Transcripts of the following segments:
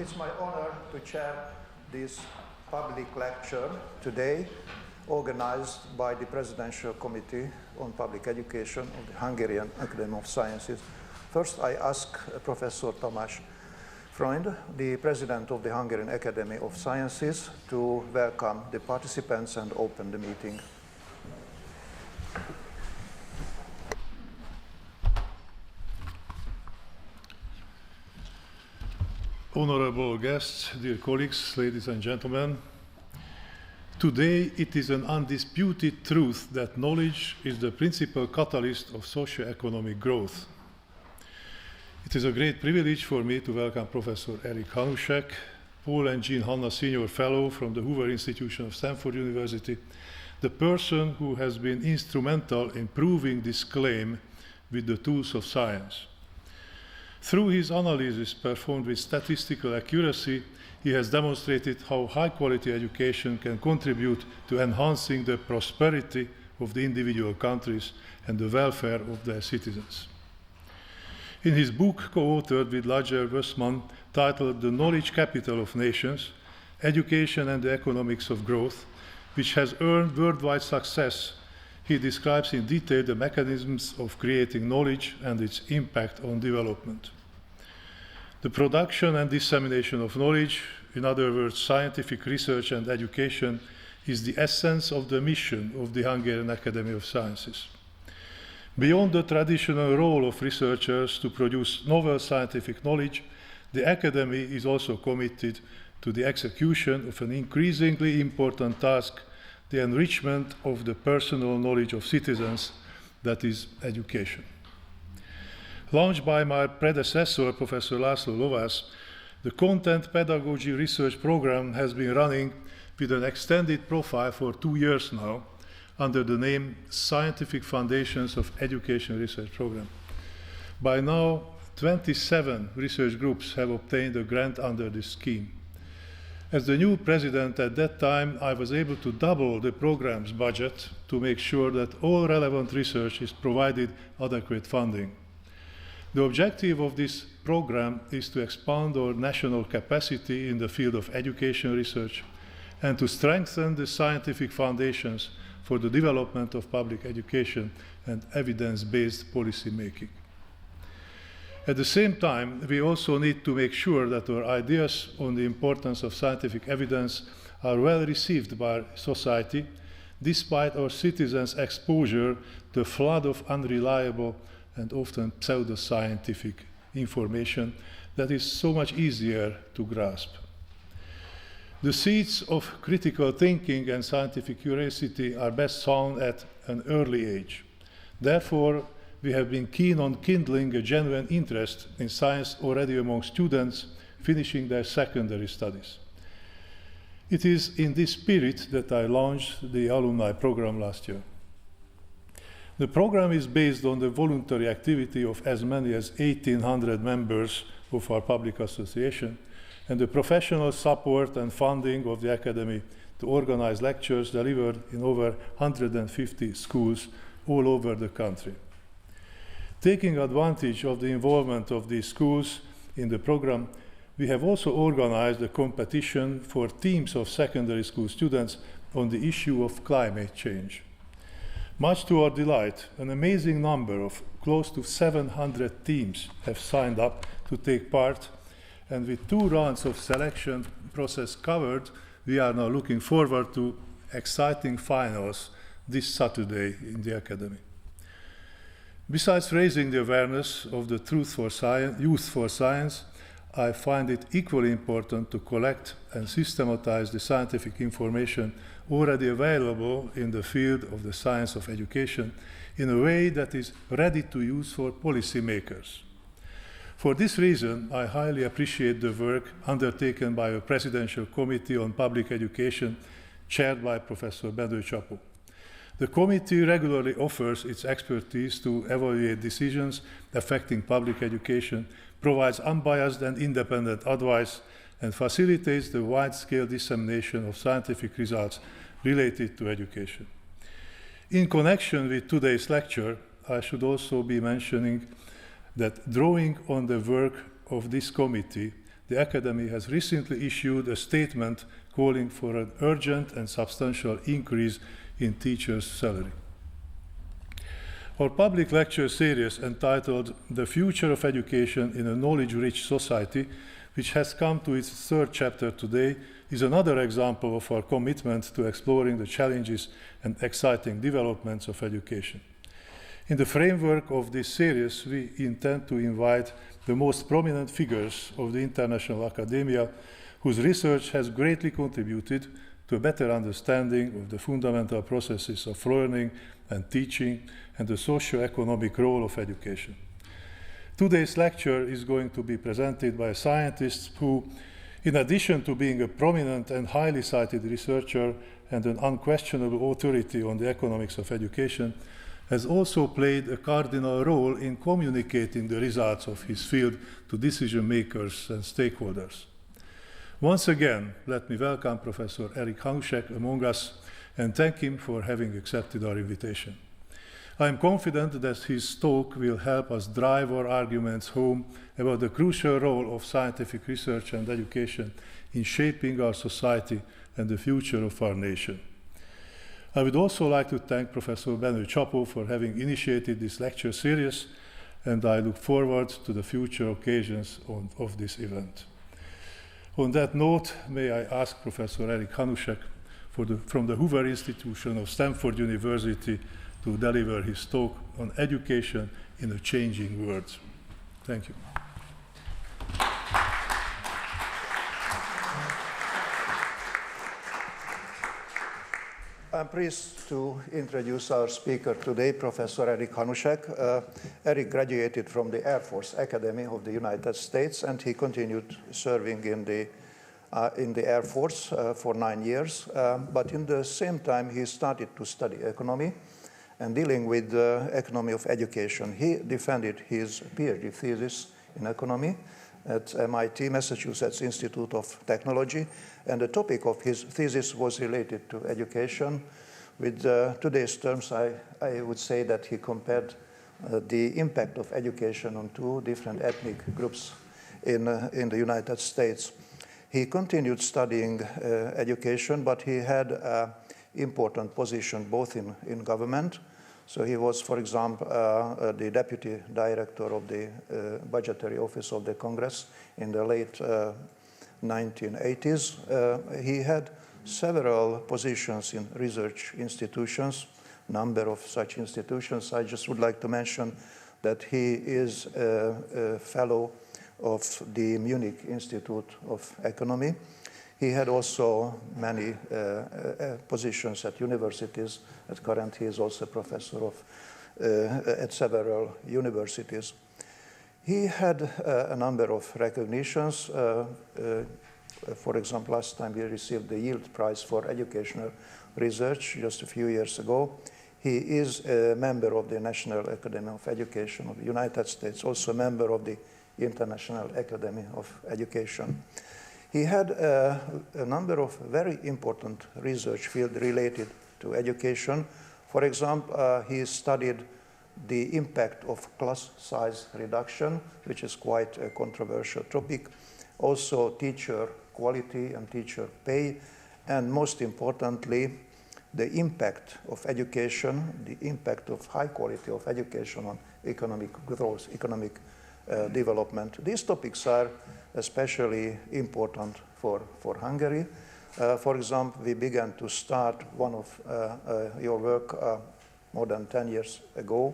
It's my honor to chair this public lecture today, organized by the Presidential Committee on Public Education of the Hungarian Academy of Sciences. First, I ask Professor Tamás Freund, the President of the Hungarian Academy of Sciences, to welcome the participants and open the meeting. Honorable guests, dear colleagues, ladies and gentlemen, today it is an undisputed truth that knowledge is the principal catalyst of socio-economic growth. It is a great privilege for me to welcome Professor Hanushek, Paul and Jean Hanna Senior Fellow from the Hoover Institution of Stanford University, the person who has been instrumental in proving this claim with the tools of science. Through his analysis performed with statistical accuracy, he has demonstrated how high-quality education can contribute to enhancing the prosperity of the individual countries and the welfare of their citizens. In his book, co-authored with Roger Wessman, titled The Knowledge Capital of Nations, Education and the Economics of Growth, which has earned worldwide success, he describes in detail the mechanisms of creating knowledge and its impact on development. The production and dissemination of knowledge, in other words, scientific research and education, is the essence of the mission of the Hungarian Academy of Sciences. Beyond the traditional role of researchers to produce novel scientific knowledge, the Academy is also committed to the execution of an increasingly important task, the enrichment of the personal knowledge of citizens, that is, education. Launched by my predecessor, Professor László Lovász, the Content Pedagogy Research Program has been running with an extended profile for 2 years now, under the name Scientific Foundations of Education Research Program. By now, 27 research groups have obtained a grant under this scheme. As the new president at that time, I was able to double the program's budget to make sure that all relevant research is provided adequate funding. The objective of this program is to expand our national capacity in the field of education research and to strengthen the scientific foundations for the development of public education and evidence-based policy making. At the same time, we also need to make sure that our ideas on the importance of scientific evidence are well received by society, despite our citizens' exposure to a flood of unreliable and often pseudo-scientific information that is so much easier to grasp. The seeds of critical thinking and scientific curiosity are best sown at an early age. Therefore, we have been keen on kindling a genuine interest in science already among students finishing their secondary studies. It is in this spirit that I launched the alumni program last year. The program is based on the voluntary activity of as many as 1,800 members of our public association and the professional support and funding of the Academy to organize lectures delivered in over 150 schools all over the country. Taking advantage of the involvement of these schools in the program, we have also organized a competition for teams of secondary school students on the issue of climate change. Much to our delight, an amazing number of close to 700 teams have signed up to take part, and with 2 rounds of selection process covered, we are now looking forward to exciting finals this Saturday in the Academy. Besides raising the awareness of the Youth for Science, I find it equally important to collect and systematize the scientific information already available in the field of the science of education in a way that is ready to use for policymakers. For this reason, I highly appreciate the work undertaken by a Presidential Committee on Public Education, chaired by Professor Bedő Csapó. The committee regularly offers its expertise to evaluate decisions affecting public education, provides unbiased and independent advice, and facilitates the wide-scale dissemination of scientific results related to education. In connection with today's lecture, I should also be mentioning that drawing on the work of this committee, the Academy has recently issued a statement calling for an urgent and substantial increase in teachers' salary. Our public lecture series entitled The Future of Education in a Knowledge-Rich Society, which has come to its third chapter today, is another example of our commitment to exploring the challenges and exciting developments of education. In the framework of this series, we intend to invite the most prominent figures of the international academia whose research has greatly contributed to a better understanding of the fundamental processes of learning and teaching and the socio-economic role of education. Today's lecture is going to be presented by a scientist who, in addition to being a prominent and highly cited researcher and an unquestionable authority on the economics of education, has also played a cardinal role in communicating the results of his field to decision makers and stakeholders. Once again, let me welcome Professor Hanushek among us and thank him for having accepted our invitation. I am confident that his talk will help us drive our arguments home about the crucial role of scientific research and education in shaping our society and the future of our nation. I would also like to thank Professor Benő Csapó for having initiated this lecture series, and I look forward to the future occasions of this event. On that note, may I ask Professor Hanushek from the Hoover Institution of Stanford University to deliver his talk on education in a changing world. Thank you. I'm pleased to introduce our speaker today, Professor Hanushek. Eric graduated from the Air Force Academy of the United States, and he continued serving in the Air Force for 9 years. But in the same time, he started to study economy and dealing with the economy of education. He defended his PhD thesis in economy at MIT, Massachusetts Institute of Technology, and the topic of his thesis was related to education. With today's terms, I would say that he compared the impact of education on two different ethnic groups in the United States. He continued studying education, but he had an important position both in government. So he was, for example, the deputy director of the budgetary office of the Congress in the late 1980s. He had several positions in research institutions, number of such institutions. I just would like to mention that he is a fellow of the Munich Institute of Economy. He had also many positions at universities. At current, he is also a professor at several universities. He had a number of recognitions. For example, last time he received the Yield Prize for Educational Research just a few years ago. He is a member of the National Academy of Education of the United States, also a member of the International Academy of Education. He had a number of very important research fields related to education. For example, he studied the impact of class size reduction, which is quite a controversial topic. Also, teacher quality and teacher pay, and most importantly, the impact of education, the impact of high quality of education on economic growth, economic development. These topics are especially important for Hungary. For example, we began to start one of your work more than 10 years ago.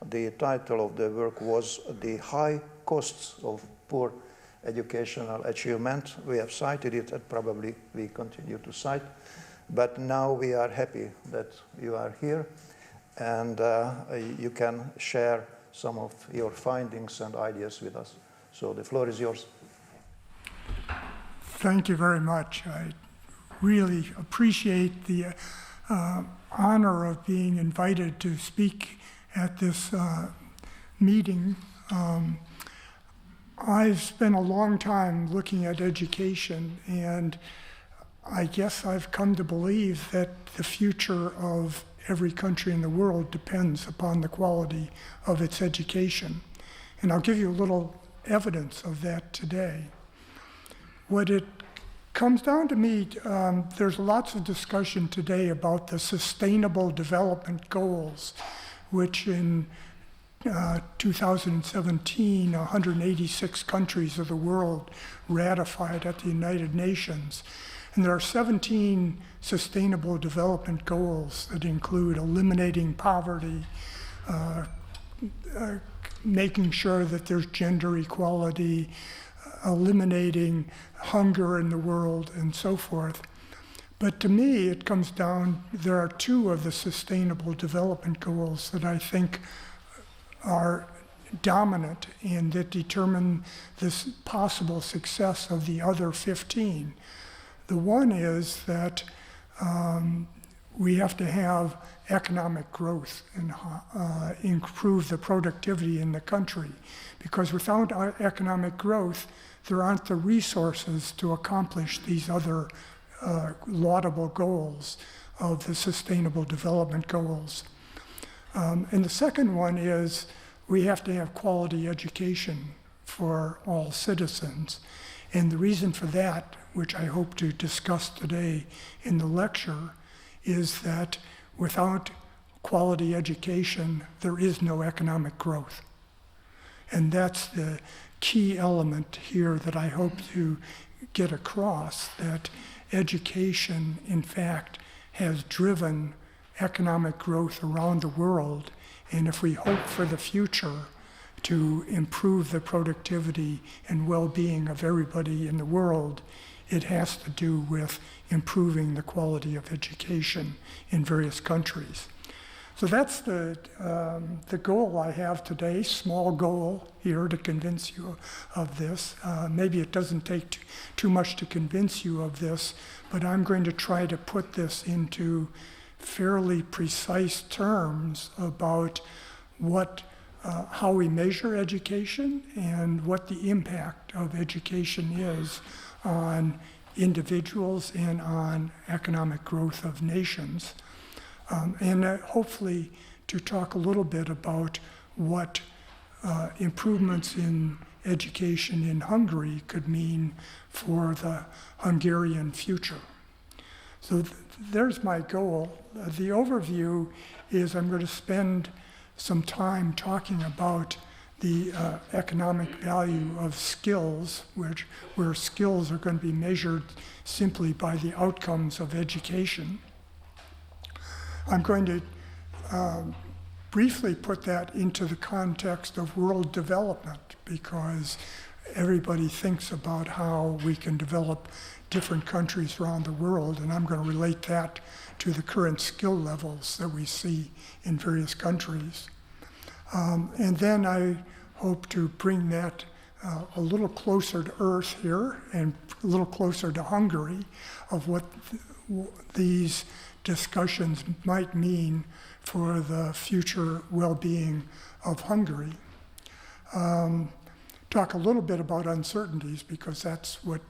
The title of the work was The High Costs of Poor Educational Achievement. We have cited it, and probably we continue to cite, but now we are happy that you are here, and you can share some of your findings and ideas with us. So the floor is yours. Thank you very much. I really appreciate the honor of being invited to speak at this meeting. I've spent a long time looking at education, and I guess I've come to believe that the future of every country in the world depends upon the quality of its education. And I'll give you a little evidence of that today. What it comes down to me, there's lots of discussion today about the Sustainable Development Goals, which in 2017, 186 countries of the world ratified at the United Nations. And there are 17 Sustainable Development Goals that include eliminating poverty, making sure that there's gender equality, eliminating hunger in the world, and so forth. But to me, it comes down, there are two of the Sustainable Development Goals that I think are dominant and that determine this possible success of the other 15. The one is that we have to have economic growth and improve the productivity in the country, because without economic growth, there aren't the resources to accomplish these other laudable goals of the Sustainable Development Goals. And the second one is we have to have quality education for all citizens. And the reason for that, which I hope to discuss today in the lecture, is that without quality education, there is no economic growth. And that's the key element here that I hope to get across, that education, in fact, has driven economic growth around the world. And if we hope for the future to improve the productivity and well-being of everybody in the world, it has to do with improving the quality of education in various countries. So that's the goal I have today, small goal here to convince you of this. Maybe it doesn't take too much to convince you of this, but I'm going to try to put this into fairly precise terms about how we measure education and what the impact of education is on individuals and on economic growth of nations. And hopefully to talk a little bit about what improvements in education in Hungary could mean for the Hungarian future. So there's my goal. The overview is I'm going to spend some time talking about the economic value of skills, where skills are going to be measured simply by the outcomes of education. I'm going to briefly put that into the context of world development, because everybody thinks about how we can develop different countries around the world, and I'm going to relate that to the current skill levels that we see in various countries. And then I hope to bring that a little closer to Earth here and a little closer to Hungary, of what these discussions might mean for the future well-being of Hungary. Talk a little bit about uncertainties, because that's what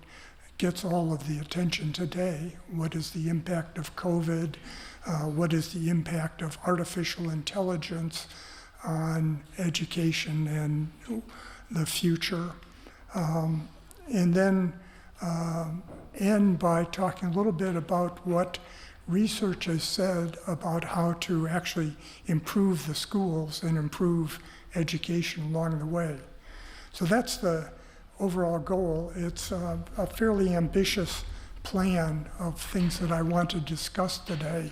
gets all of the attention today. What is the impact of COVID? What is the impact of artificial intelligence on education and the future? And then end by talking a little bit about what research has said about how to actually improve the schools and improve education along the way. So that's the overall goal. It's a fairly ambitious plan of things that I want to discuss today.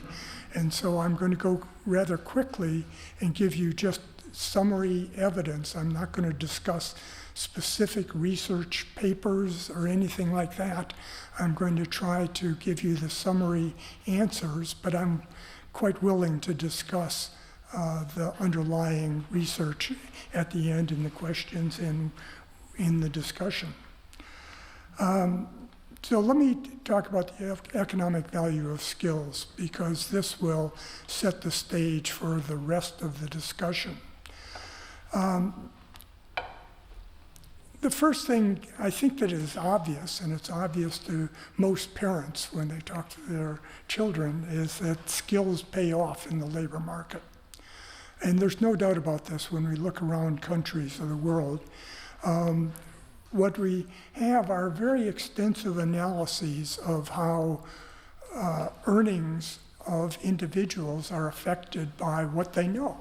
And so I'm going to go rather quickly and give you just summary evidence. I'm not going to discuss specific research papers or anything like that. I'm going to try to give you the summary answers, but I'm quite willing to discuss the underlying research at the end in the questions and in the discussion. So let me talk about the economic value of skills, because this will set the stage for the rest of the discussion. The first thing I think that is obvious, and it's obvious to most parents when they talk to their children, is that skills pay off in the labor market. And there's no doubt about this when we look around countries of the world. what we have are very extensive analyses of how earnings of individuals are affected by what they know.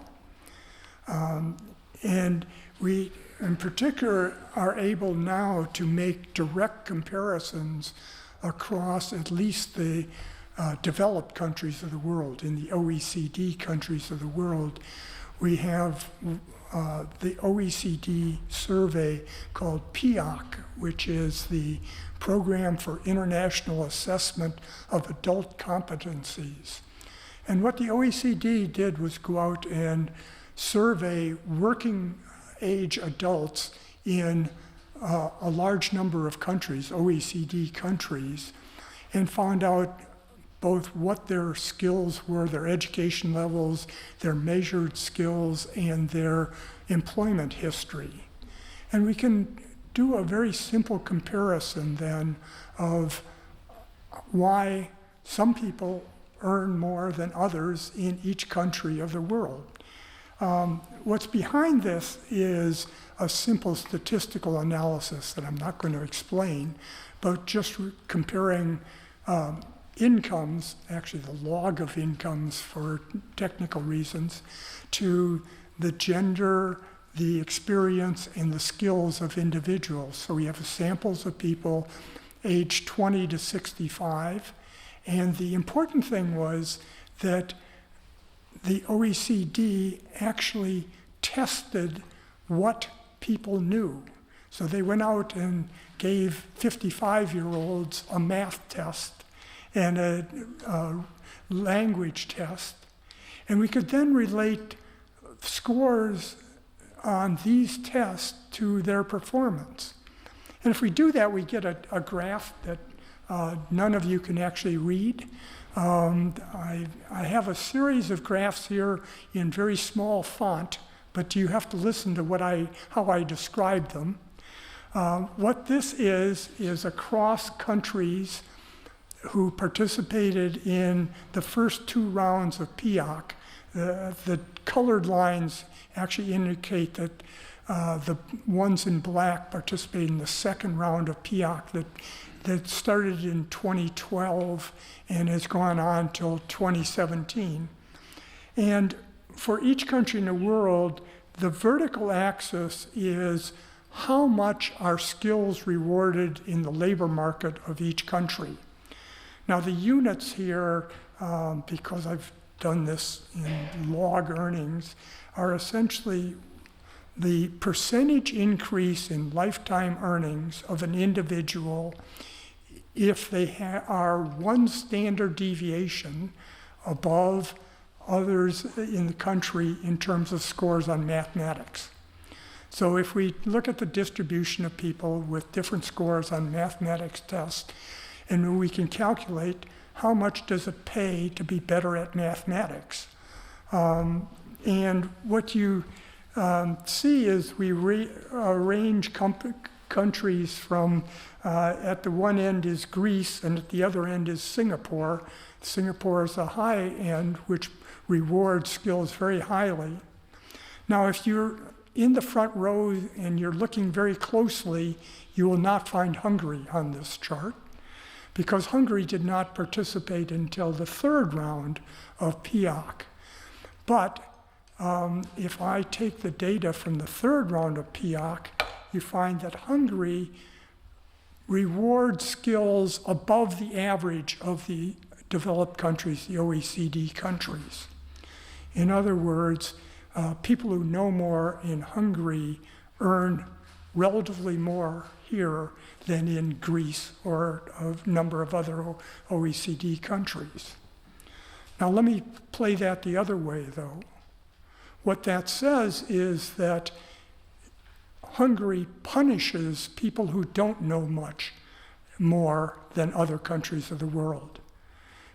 And we, in particular, are able now to make direct comparisons across at least the developed countries of the world. In the OECD countries of the world, we have the OECD survey called PIAC, which is the Program for International Assessment of Adult Competencies. And what the OECD did was go out and survey working age adults in a large number of countries, OECD countries, and found out both what their skills were, their education levels, their measured skills, and their employment history. And we can do a very simple comparison then of why some people earn more than others in each country of the world. What's behind this is a simple statistical analysis that I'm not going to explain, but just comparing incomes, actually the log of incomes for technical reasons, to the gender, the experience, and the skills of individuals. So we have samples of people aged 20 to 65, and the important thing was that the OECD actually tested what people knew. So they went out and gave 55-year-olds a math test and a language test. And we could then relate scores on these tests to their performance. And if we do that, we get a graph that none of you can actually read. I have a series of graphs here in very small font, but you have to listen to how I describe them. What this is across countries who participated in the first 2 rounds of PIAC. The colored lines actually indicate that the ones in black participated in the second round of PIAC that started in 2012 and has gone on till 2017. And for each country in the world, the vertical axis is how much are skills rewarded in the labor market of each country. Now the units here, because I've done this in log earnings, are essentially the percentage increase in lifetime earnings of an individual if they are one standard deviation above others in the country in terms of scores on mathematics. So if we look at the distribution of people with different scores on mathematics tests, and we can calculate how much does it pay to be better at mathematics. And what you see is we arrange countries from, at the one end is Greece and at the other end is Singapore. Singapore is a high end which rewards skills very highly. Now if you're in the front row and you're looking very closely, you will not find Hungary on this chart, because Hungary did not participate until the 3rd round of PIAC. But if I take the data from the 3rd round of PIAC, you find that Hungary rewards skills above the average of the developed countries, the OECD countries. In other words, people who know more in Hungary earn relatively more here than in Greece or a number of other OECD countries. Now let me play that the other way though. What that says is that Hungary punishes people who don't know much more than other countries of the world.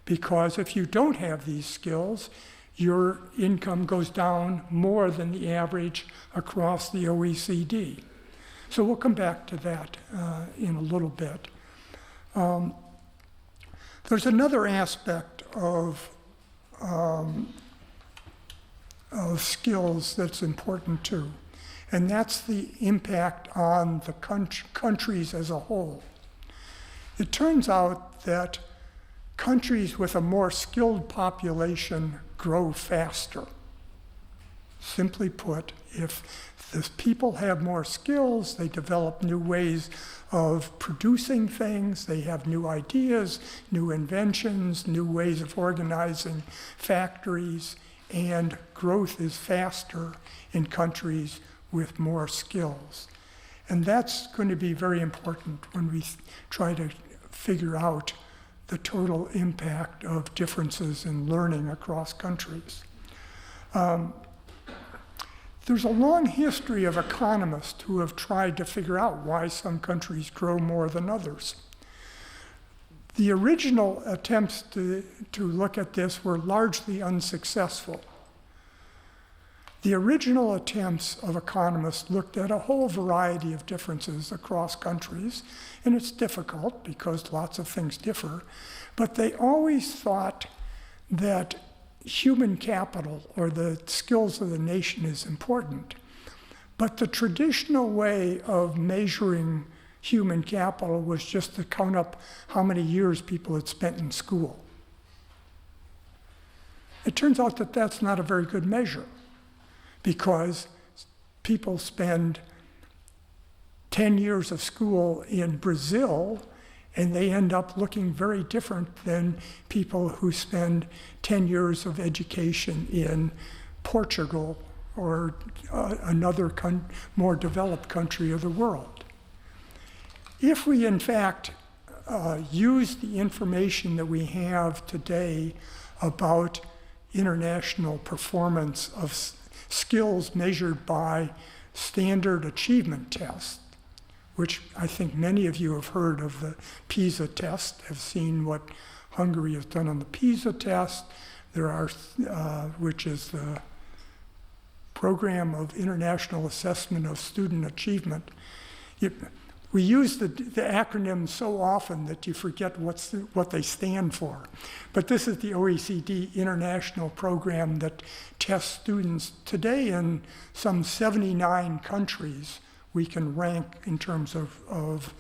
Because if you don't have these skills, your income goes down more than the average across the OECD. So we'll come back to that in a little bit. There's another aspect of skills that's important too, and that's the impact on the countries as a whole. It turns out that countries with a more skilled population grow faster. Simply put, if the people have more skills, they develop new ways of producing things, they have new ideas, new inventions, new ways of organizing factories, and growth is faster in countries with more skills. And that's going to be very important when we try to figure out the total impact of differences in learning across countries. There's a long history of economists who have tried to figure out why some countries grow more than others. The original attempts to look at this were largely unsuccessful. The original attempts of economists looked at a whole variety of differences across countries, and it's difficult because lots of things differ, but they always thought that human capital or the skills of the nation is important. But the traditional way of measuring human capital was just to count up how many years people had spent in school. It turns out that that's not a very good measure, because people spend 10 years of school in Brazil and they end up looking very different than people who spend 10 years of education in Portugal or another more developed country of the world. If we in fact use the information that we have today about international performance of skills measured by standard achievement tests, which I think many of you have heard of the PISA test, have seen what Hungary has done on the PISA test. There are, which is the Program of International Assessment of Student Achievement. We use the acronym so often that you forget what they stand for. But this is the OECD International Program that tests students. Today in some 79 countries, we can rank in terms of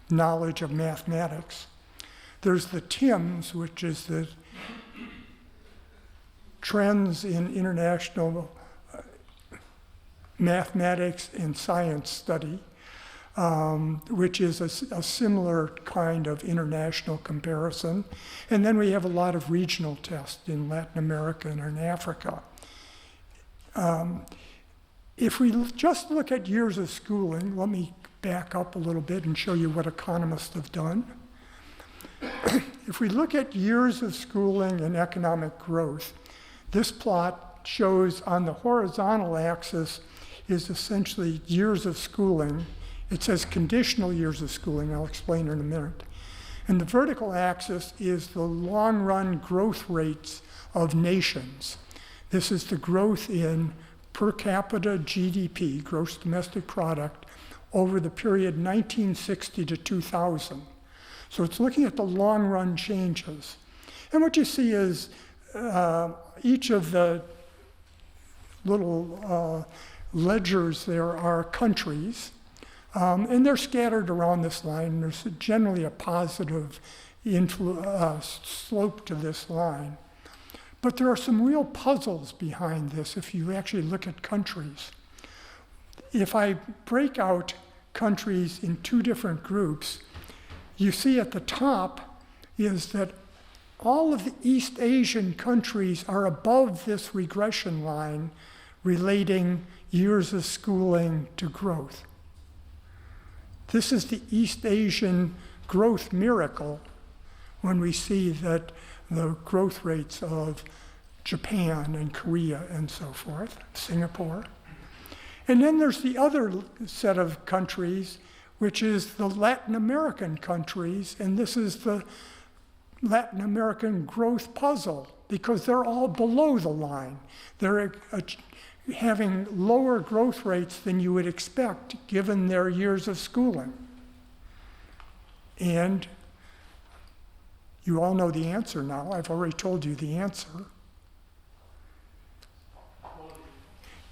knowledge of mathematics. There's the TIMSS, which is the Trends in International Mathematics and Science Study, which is a similar kind of international comparison. And then we have a lot of regional tests in Latin America and in Africa. If we just look at years of schooling, let me back up a little bit and show you what economists have done. If we look at years of schooling and economic growth, this plot shows on the horizontal axis is essentially years of schooling. It says conditional years of schooling, I'll explain in a minute. And the vertical axis is the long-run growth rates of nations. This is the growth in per capita GDP, gross domestic product, over the period 1960 to 2000. So it's looking at the long-run changes. And what you see is each of the little ledgers there are countries, and they're scattered around this line. There's generally a positive slope to this line. But there are some real puzzles behind this if you actually look at countries. If I break out countries in two different groups, you see at the top is that all of the East Asian countries are above this regression line relating years of schooling to growth. This is the East Asian growth miracle when we see that the growth rates of Japan and Korea and so forth, Singapore. And then there's the other set of countries, which is the Latin American countries, and this is the Latin American growth puzzle, because they're all below the line. They're having lower growth rates than you would expect given their years of schooling. And you all know the answer now. I've already told you the answer.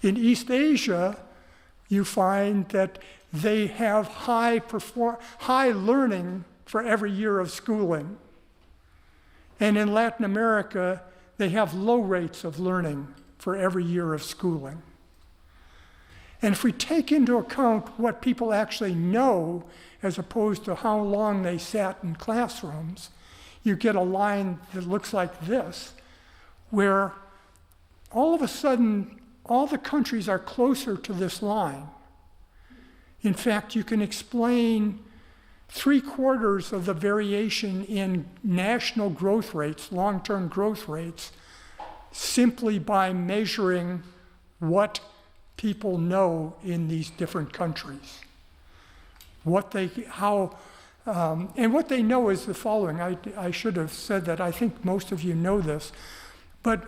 In East Asia, you find that they have high learning for every year of schooling. And in Latin America, they have low rates of learning for every year of schooling. And if we take into account what people actually know, as opposed to how long they sat in classrooms, you get a line that looks like this, where all of a sudden, all the countries are closer to this line. In fact, you can explain 3/4 of the variation in national growth rates, long-term growth rates, simply by measuring what people know in these different countries. And what they know is the following. I should have said that. I think most of you know this, but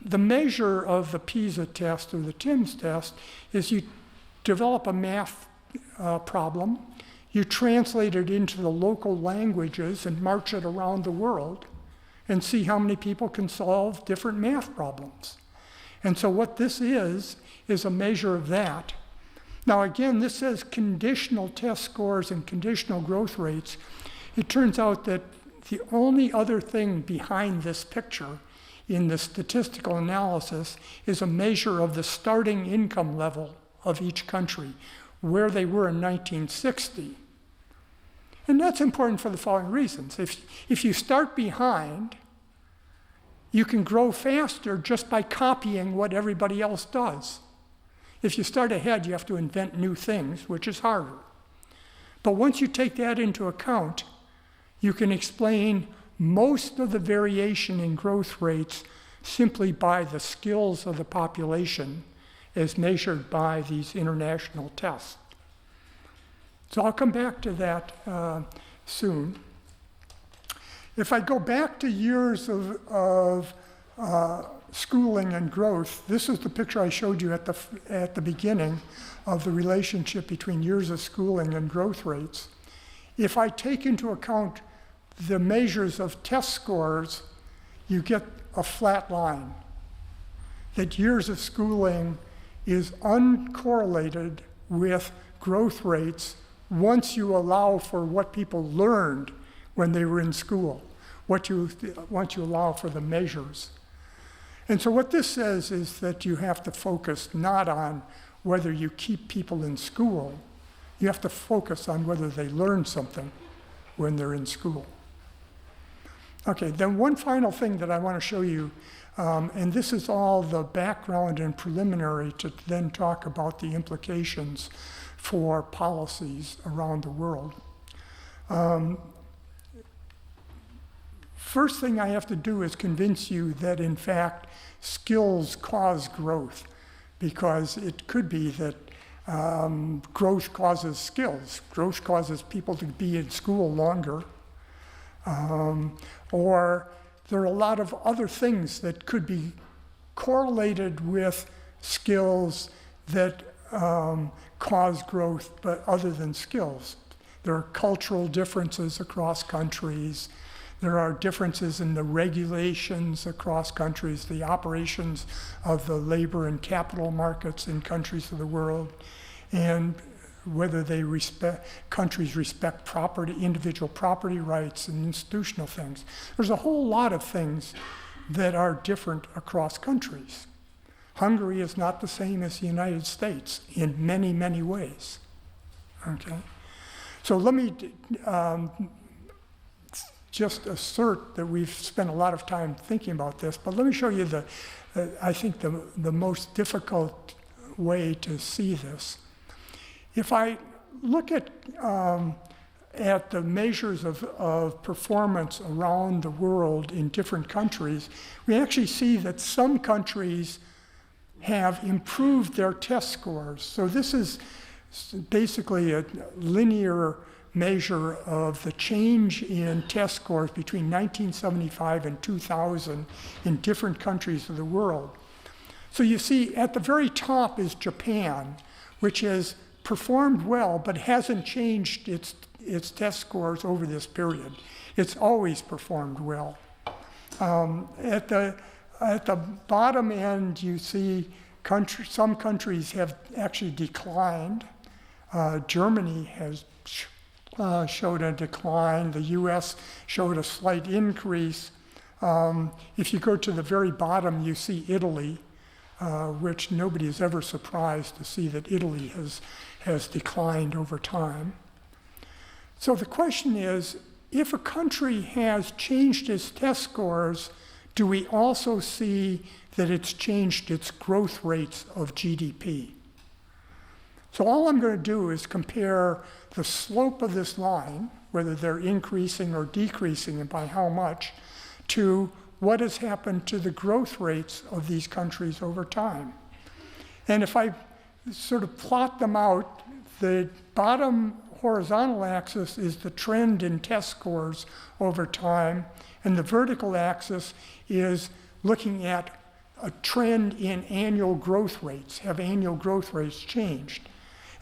the measure of the PISA test or the TIMSS test is you develop a math problem, you translate it into the local languages and march it around the world and see how many people can solve different math problems. And so what this is a measure of that. Now again, this says conditional test scores and conditional growth rates. It turns out that the only other thing behind this picture in the statistical analysis is a measure of the starting income level of each country, where they were in 1960. And that's important for the following reasons. If you start behind, you can grow faster just by copying what everybody else does. If you start ahead, you have to invent new things, which is harder. But once you take that into account, you can explain most of the variation in growth rates simply by the skills of the population as measured by these international tests. So I'll come back to that soon. If I go back to years of schooling and growth, this is the picture I showed you at the beginning of the relationship between years of schooling and growth rates. If I take into account the measures of test scores, you get a flat line. That years of schooling is uncorrelated with growth rates once you allow for what people learned when they were in school, once you allow for the measures. And so what this says is that you have to focus not on whether you keep people in school, you have to focus on whether they learn something when they're in school. Okay, then one final thing that I want to show you, and this is all the background and preliminary to then talk about the implications for policies around the world. First thing I have to do is convince you that in fact skills cause growth, because it could be that growth causes skills. Growth causes people to be in school longer. Or there are a lot of other things that could be correlated with skills that cause growth, but other than skills. There are cultural differences across countries. There are differences in the regulations across countries, the operations of the labor and capital markets in countries of the world, and whether countries respect property, individual property rights and institutional things. There's a whole lot of things that are different across countries. Hungary is not the same as the United States in many, many ways. Okay? So let me just assert that we've spent a lot of time thinking about this, but let me show you I think the most difficult way to see this. If I look at the measures of performance around the world in different countries, we actually see that some countries have improved their test scores. So this is basically a linear measure of the change in test scores between 1975 and 2000 in different countries of the world. So you see at the very top is Japan, which has performed well but hasn't changed its test scores over this period. It's always performed well. At the bottom end you see some countries have actually declined. Germany has showed a decline. The US showed a slight increase. If you go to the very bottom, you see Italy, which nobody is ever surprised to see that Italy has declined over time. So the question is, if a country has changed its test scores, do we also see that it's changed its growth rates of GDP? So all I'm going to do is compare the slope of this line, whether they're increasing or decreasing and by how much, to what has happened to the growth rates of these countries over time. And if I sort of plot them out, the bottom horizontal axis is the trend in test scores over time, and the vertical axis is looking at a trend in annual growth rates. Have annual growth rates changed?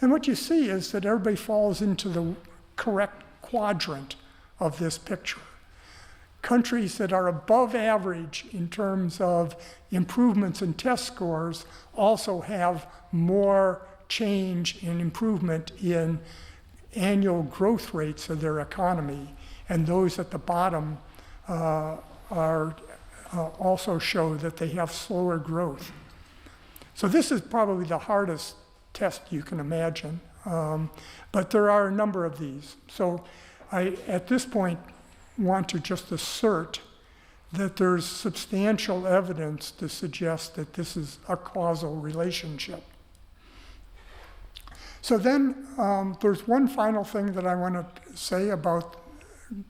And what you see is that everybody falls into the correct quadrant of this picture. Countries that are above average in terms of improvements in test scores also have more change and improvement in annual growth rates of their economy, and those at the bottom also show that they have slower growth. So this is probably the hardest test you can imagine, but there are a number of these. So I, at this point, want to just assert that there's substantial evidence to suggest that this is a causal relationship. So then there's one final thing that I want to say about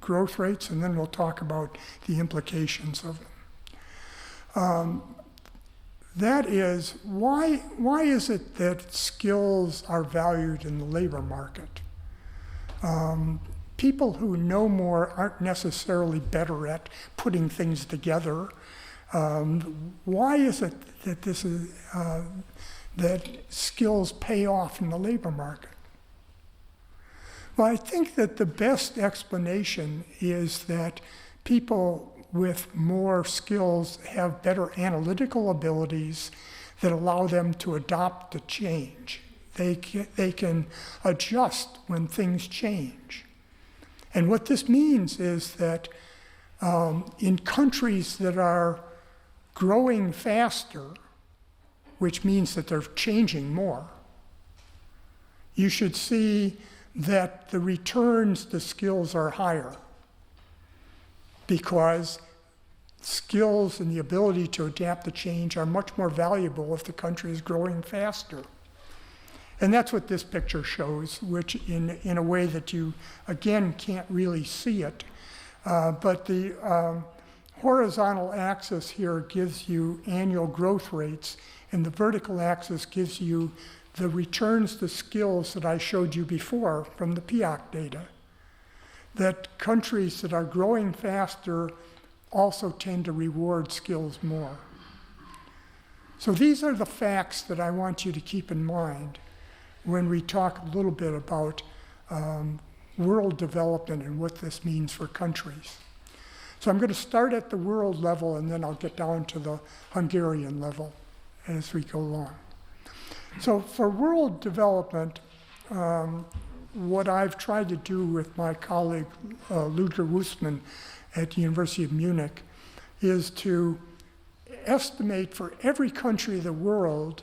growth rates, and then we'll talk about the implications of them. That is, why is it that skills are valued in the labor market? People who know more aren't necessarily better at putting things together. Why is it that this is that skills pay off in the labor market? Well, I think that the best explanation is that people with more skills have better analytical abilities that allow them to adopt to change. They can adjust when things change. And what this means is that in countries that are growing faster, which means that they're changing more, you should see that the returns to skills are higher, because skills and the ability to adapt to change are much more valuable if the country is growing faster. And that's what this picture shows, which in a way that you, again, can't really see it. But the horizontal axis here gives you annual growth rates, and the vertical axis gives you the returns to skills that I showed you before from the PIAC data. That countries that are growing faster also tend to reward skills more. So these are the facts that I want you to keep in mind when we talk a little bit about world development and what this means for countries. So I'm going to start at the world level, and then I'll get down to the Hungarian level as we go along. So for world development, what I've tried to do with my colleague Ludger Wussmann at the University of Munich is to estimate for every country of the world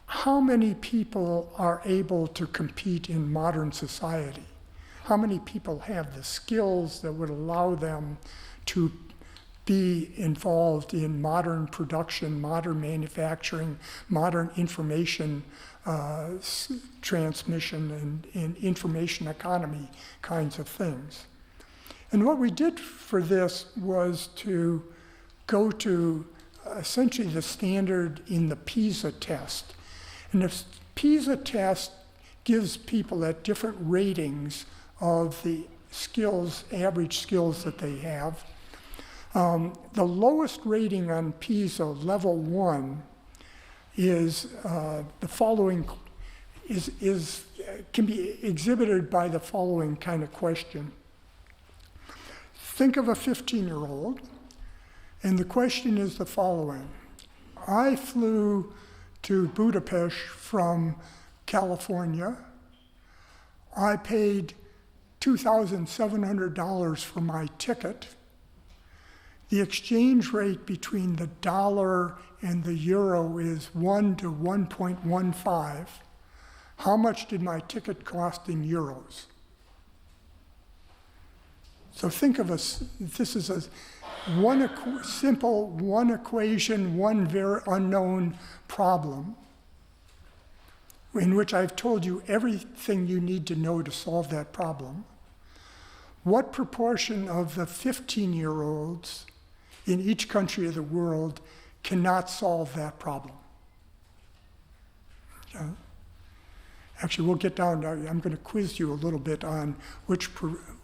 how many people are able to compete in modern society. How many people have the skills that would allow them to be involved in modern production, modern manufacturing, modern information transmission and information economy kinds of things. And what we did for this was to go to essentially the standard in the PISA test. And the PISA test gives people at different ratings of the skills, average skills that they have. The lowest rating on PISA, level 1, is the following, can be exhibited by the following kind of question. Think of a 15-year-old, and the question is the following. I flew to Budapest from California. I paid $2,700 for my ticket. The exchange rate between the dollar and the euro is 1 to 1.15. How much did my ticket cost in euros? So think of this is simple, one equation, one very unknown problem in which I've told you everything you need to know to solve that problem. What proportion of the 15-year-olds in each country of the world cannot solve that problem? Okay. Actually, we'll get down, I'm going to quiz you a little bit on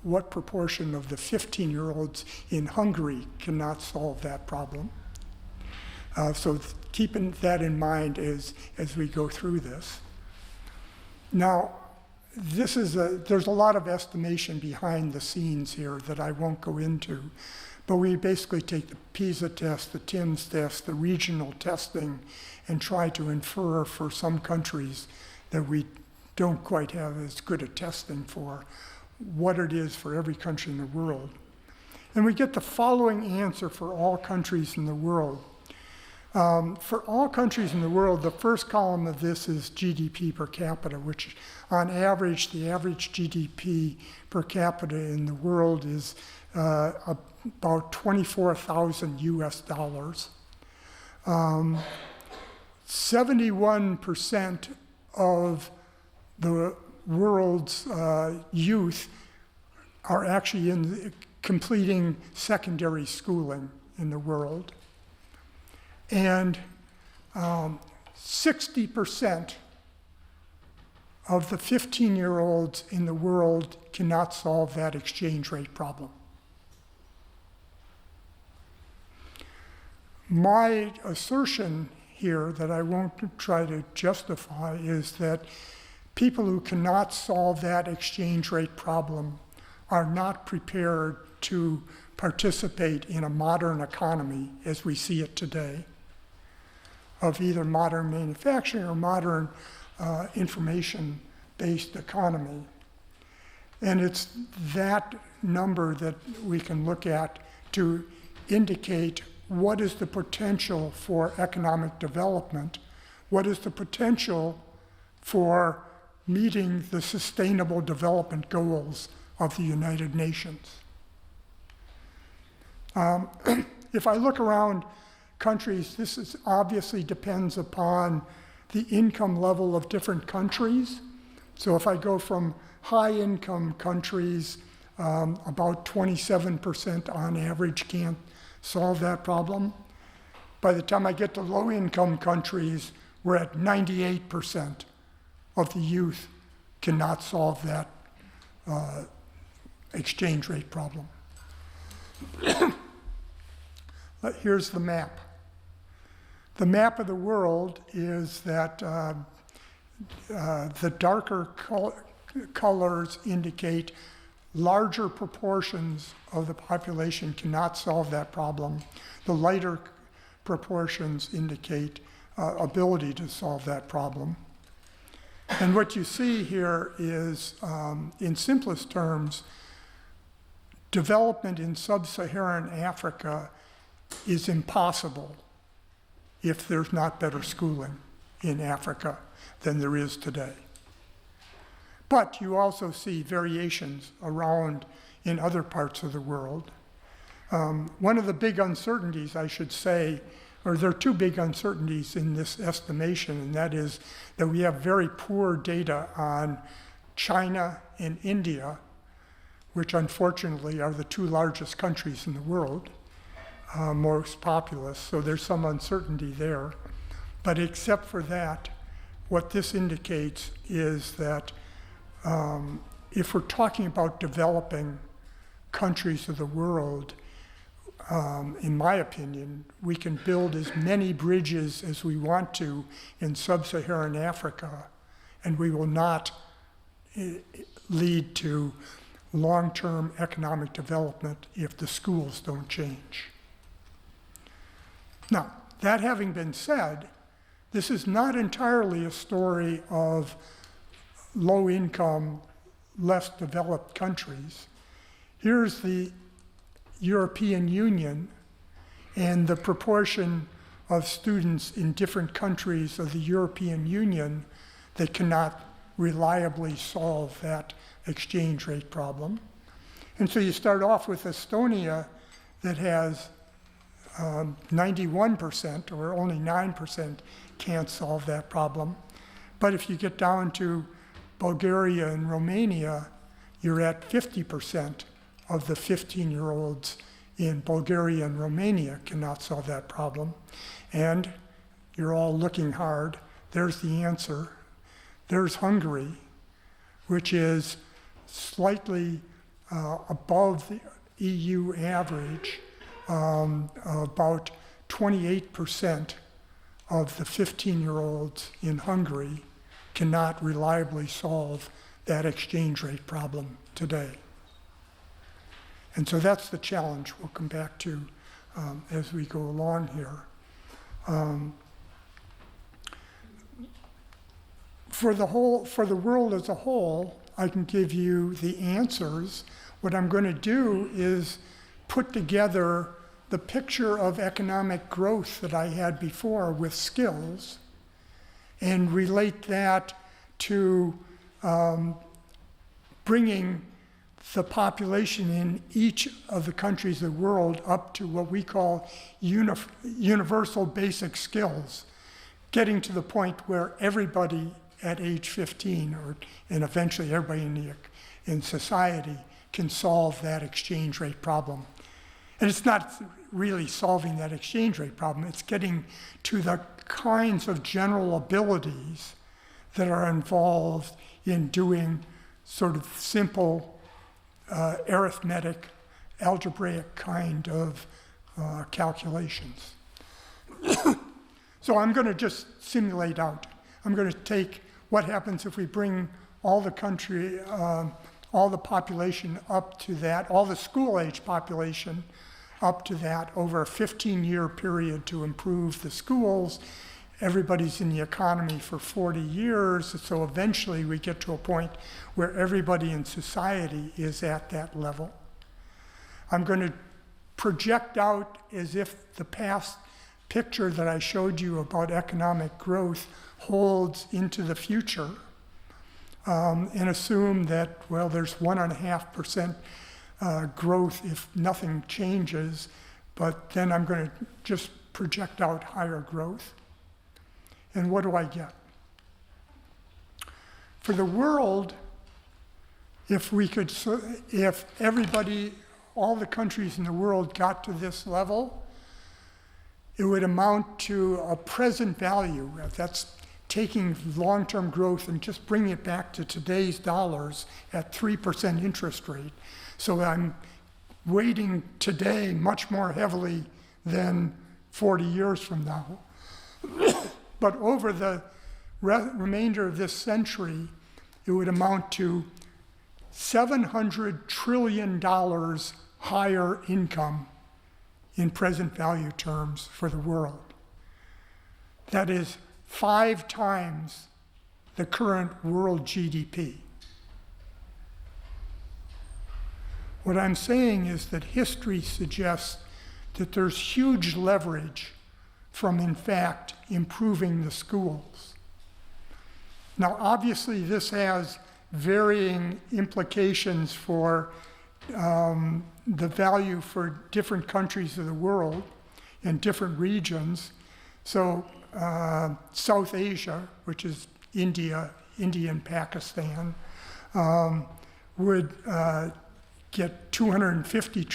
what proportion of the 15-year-olds in Hungary cannot solve that problem. So keeping that in mind as we go through this. Now, there's a lot of estimation behind the scenes here that I won't go into, but we basically take the PISA test, the TIMSS test, the regional testing, and try to infer for some countries that we don't quite have as good a testing for what it is for every country in the world. And we get the following answer for all countries in the world. For all countries in the world, the first column of this is GDP per capita, which on average, the average GDP per capita in the world is about 24,000 US dollars. 71% of the world's youth are actually completing secondary schooling in the world. And 60% of the 15-year-olds in the world cannot solve that exchange rate problem. My assertion here that I won't try to justify is that people who cannot solve that exchange rate problem are not prepared to participate in a modern economy as we see it today, of either modern manufacturing or modern information-based economy. And it's that number that we can look at to indicate what is the potential for economic development, what is the potential for meeting the sustainable development goals of the United Nations. If I look around countries, this obviously depends upon the income level of different countries. So if I go from high income countries, about 27% on average can't solve that problem. By the time I get to low income countries, we're at 98% of the youth cannot solve that exchange rate problem. Here's the map. The map of the world is that the darker colors indicate larger proportions of the population cannot solve that problem. The lighter proportions indicate ability to solve that problem. And what you see here is, in simplest terms, development in sub-Saharan Africa is impossible if there's not better schooling in Africa than there is today. But you also see variations around in other parts of the world. One of the big uncertainties, I should say, or there are two big uncertainties in this estimation, and that is that we have very poor data on China and India, which unfortunately are the two largest countries in the world, most populous, so there's some uncertainty there. But except for that, what this indicates is that if we're talking about developing countries of the world, in my opinion, we can build as many bridges as we want to in sub-Saharan Africa, and we will not lead to long-term economic development if the schools don't change. Now, that having been said, this is not entirely a story of low-income, less developed countries. Here's the European Union and the proportion of students in different countries of the European Union that cannot reliably solve that exchange rate problem. And so you start off with Estonia that has 91%, or only 9% can't solve that problem. But if you get down to Bulgaria and Romania, you're at 50% of the 15-year-olds in Bulgaria and Romania cannot solve that problem. And you're all looking hard. There's the answer. There's Hungary, which is slightly above the EU average. About 28% of the 15-year-olds in Hungary cannot reliably solve that exchange rate problem today. And so that's the challenge we'll come back to as we go along here. For the world as a whole, I can give you the answers. What I'm going to do is put together the picture of economic growth that I had before with skills and relate that to bringing the population in each of the countries of the world up to what we call universal basic skills, getting to the point where everybody at age 15, and eventually everybody in society, can solve that exchange rate problem. And it's not really solving that exchange rate problem, it's getting to the kinds of general abilities that are involved in doing sort of simple arithmetic, algebraic kind of calculations. So I'm going to just simulate out. I'm going to take what happens if we bring all the country, all the population up to that, all the school-age population up to that over a 15-year period to improve the schools. Everybody's in the economy for 40 years, so eventually we get to a point where everybody in society is at that level. I'm going to project out as if the past picture that I showed you about economic growth holds into the future, and assume that, well, there's 1.5% growth if nothing changes, but then I'm going to just project out higher growth. And what do I get? For the world, if everybody, all the countries in the world got to this level, it would amount to a present value. That's taking long-term growth and just bringing it back to today's dollars at 3% interest rate. So I'm weighting today much more heavily than 40 years from now. But over the remainder of this century, it would amount to $700 trillion higher income in present value terms for the world. That is 5 times the current world GDP. What I'm saying is that history suggests that there's huge leverage from, in fact, improving the schools. Now, obviously, this has varying implications for the value for different countries of the world and different regions. So South Asia, which is India and Pakistan, would get $258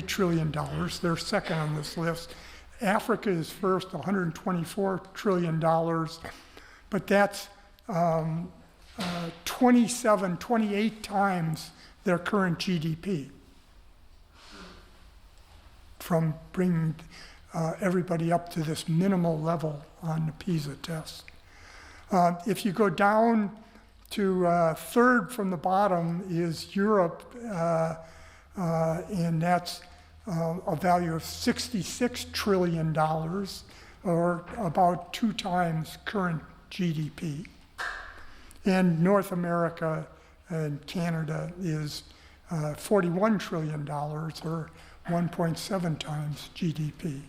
trillion. They're second on this list. Africa is first, $124 trillion, but that's 28 times their current GDP from bringing everybody up to this minimal level on the PISA test. If you go down to third from the bottom is Europe, and that's a value of $66 trillion. or about 2 times current GDP. And North America and Canada is $41 trillion, or 1.7 times GDP.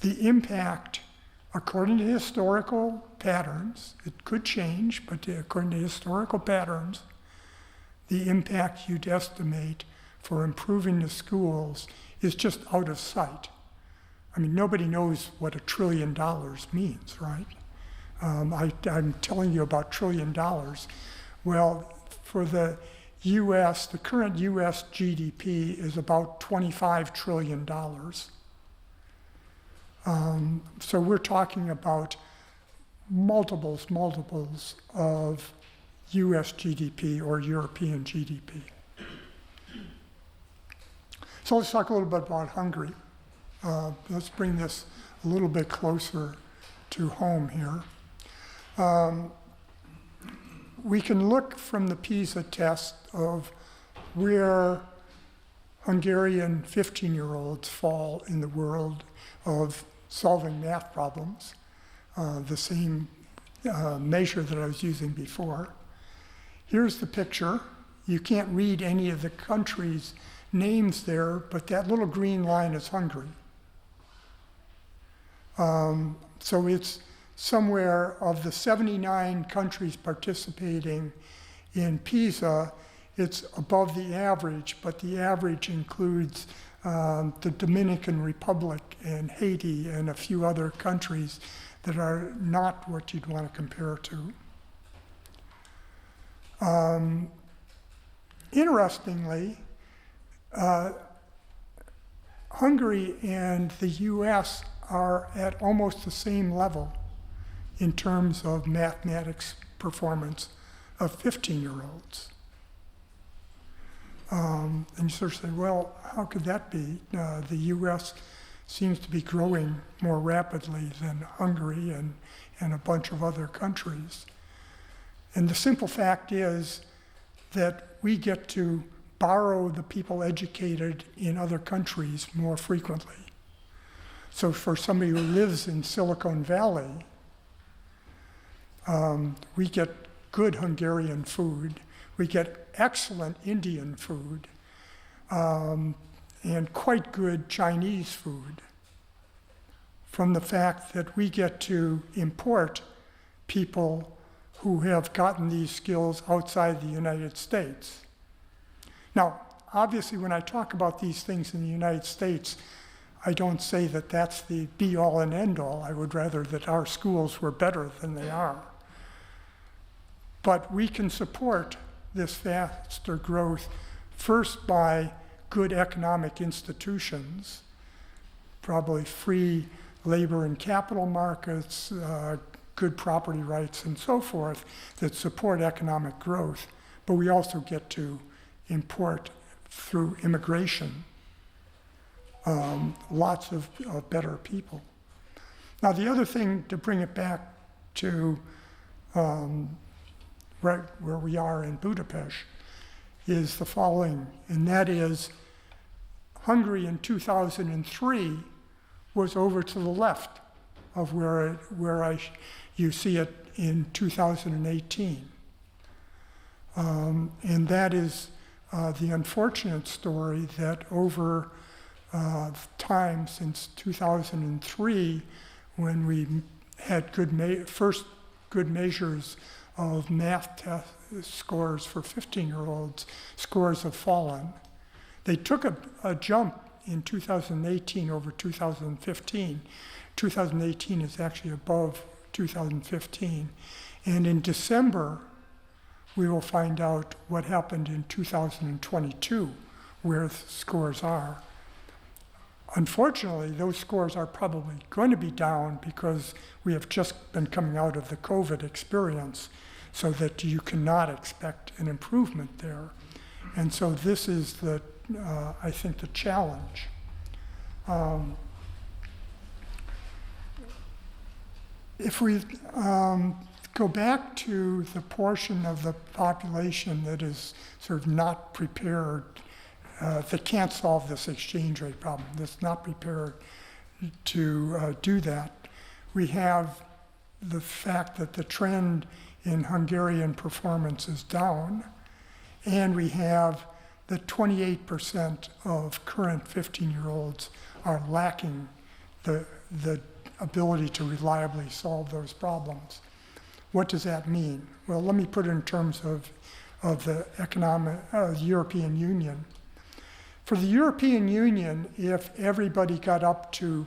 The impact, according to historical patterns, it could change, but according to historical patterns, the impact you'd estimate for improving the schools is just out of sight. I mean, nobody knows what $1 trillion means, right? I'm telling you about $1 trillion. Well, for the US, the current US GDP is about $25 trillion. So we're talking about multiples of US GDP or European GDP. So let's talk a little bit about Hungary. Let's bring this a little bit closer to home here. We can look from the PISA test of where Hungarian 15-year-olds fall in the world of solving math problems, the same measure that I was using before. Here's the picture. You can't read any of the countries' names there, but that little green line is Hungary. So it's somewhere of the 79 countries participating in PISA, it's above the average, but the average includes the Dominican Republic and Haiti and a few other countries that are not what you'd want to compare to. Interestingly, Hungary and the US are at almost the same level in terms of mathematics performance of 15-year-olds. And you sort of say, well, how could that be? The US seems to be growing more rapidly than Hungary and a bunch of other countries. And the simple fact is that we get to borrow the people educated in other countries more frequently. So for somebody who lives in Silicon Valley, we get good Hungarian food, we get excellent Indian food, and quite good Chinese food from the fact that we get to import people who have gotten these skills outside the United States. Now, obviously, when I talk about these things in the United States, I don't say that that's the be-all and end-all. I would rather that our schools were better than they are. But we can support this faster growth first by good economic institutions, probably free labor and capital markets, good property rights and so forth that support economic growth. But we also get to import through immigration lots of better people. Now the other thing, to bring it back to right where we are in Budapest, is the following, and that is Hungary in 2003 was over to the left of you see it in 2018. And that is the unfortunate story that over time since 2003, when we had first good measures of math test scores for 15-year-olds, scores have fallen. They took a jump in 2018 over 2015. 2018 is actually above 2015. And in December, we will find out what happened in 2022, where the scores are. Unfortunately, those scores are probably going to be down because we have just been coming out of the COVID experience, so that you cannot expect an improvement there. And so this is I think, the challenge. If we go back to the portion of the population that is sort of not prepared, that can't solve this exchange rate problem, that's not prepared do that. We have the fact that the trend in Hungarian performance is down, and we have that 28% of current 15-year-olds are lacking the ability to reliably solve those problems. What does that mean? Well, let me put it in terms of the European Union. For the European Union, if everybody got up to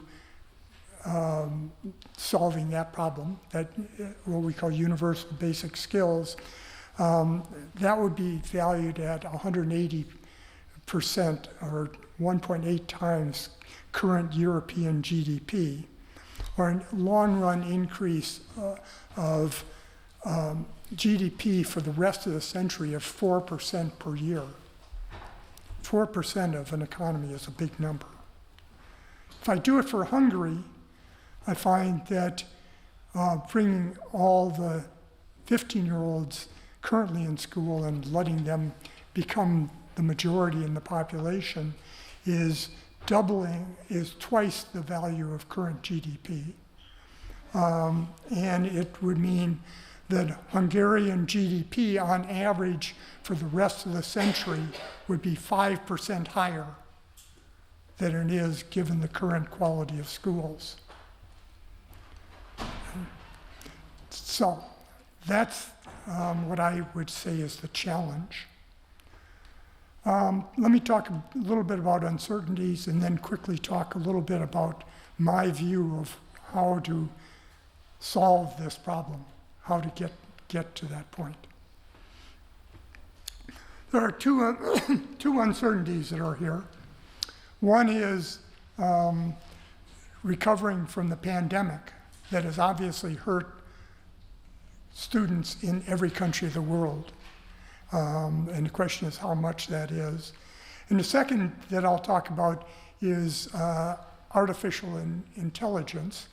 solving that problem, that what we call universal basic skills, that would be valued at 180% or 1.8 times current European GDP, or a long-run increase of GDP for the rest of the century of 4% per year. 4% of an economy is a big number. If I do it for Hungary, I find that bringing all the 15-year-olds currently in school and letting them become the majority in the population is twice the value of current GDP. And it would mean that Hungarian GDP on average for the rest of the century would be 5% higher than it is given the current quality of schools. So that's what I would say is the challenge. Let me talk a little bit about uncertainties and then quickly talk a little bit about my view of how to solve this problem, how to get to that point. There are two uncertainties that are here. One is recovering from the pandemic that has obviously hurt students in every country of the world. And the question is how much that is. And the second that I'll talk about is artificial intelligence.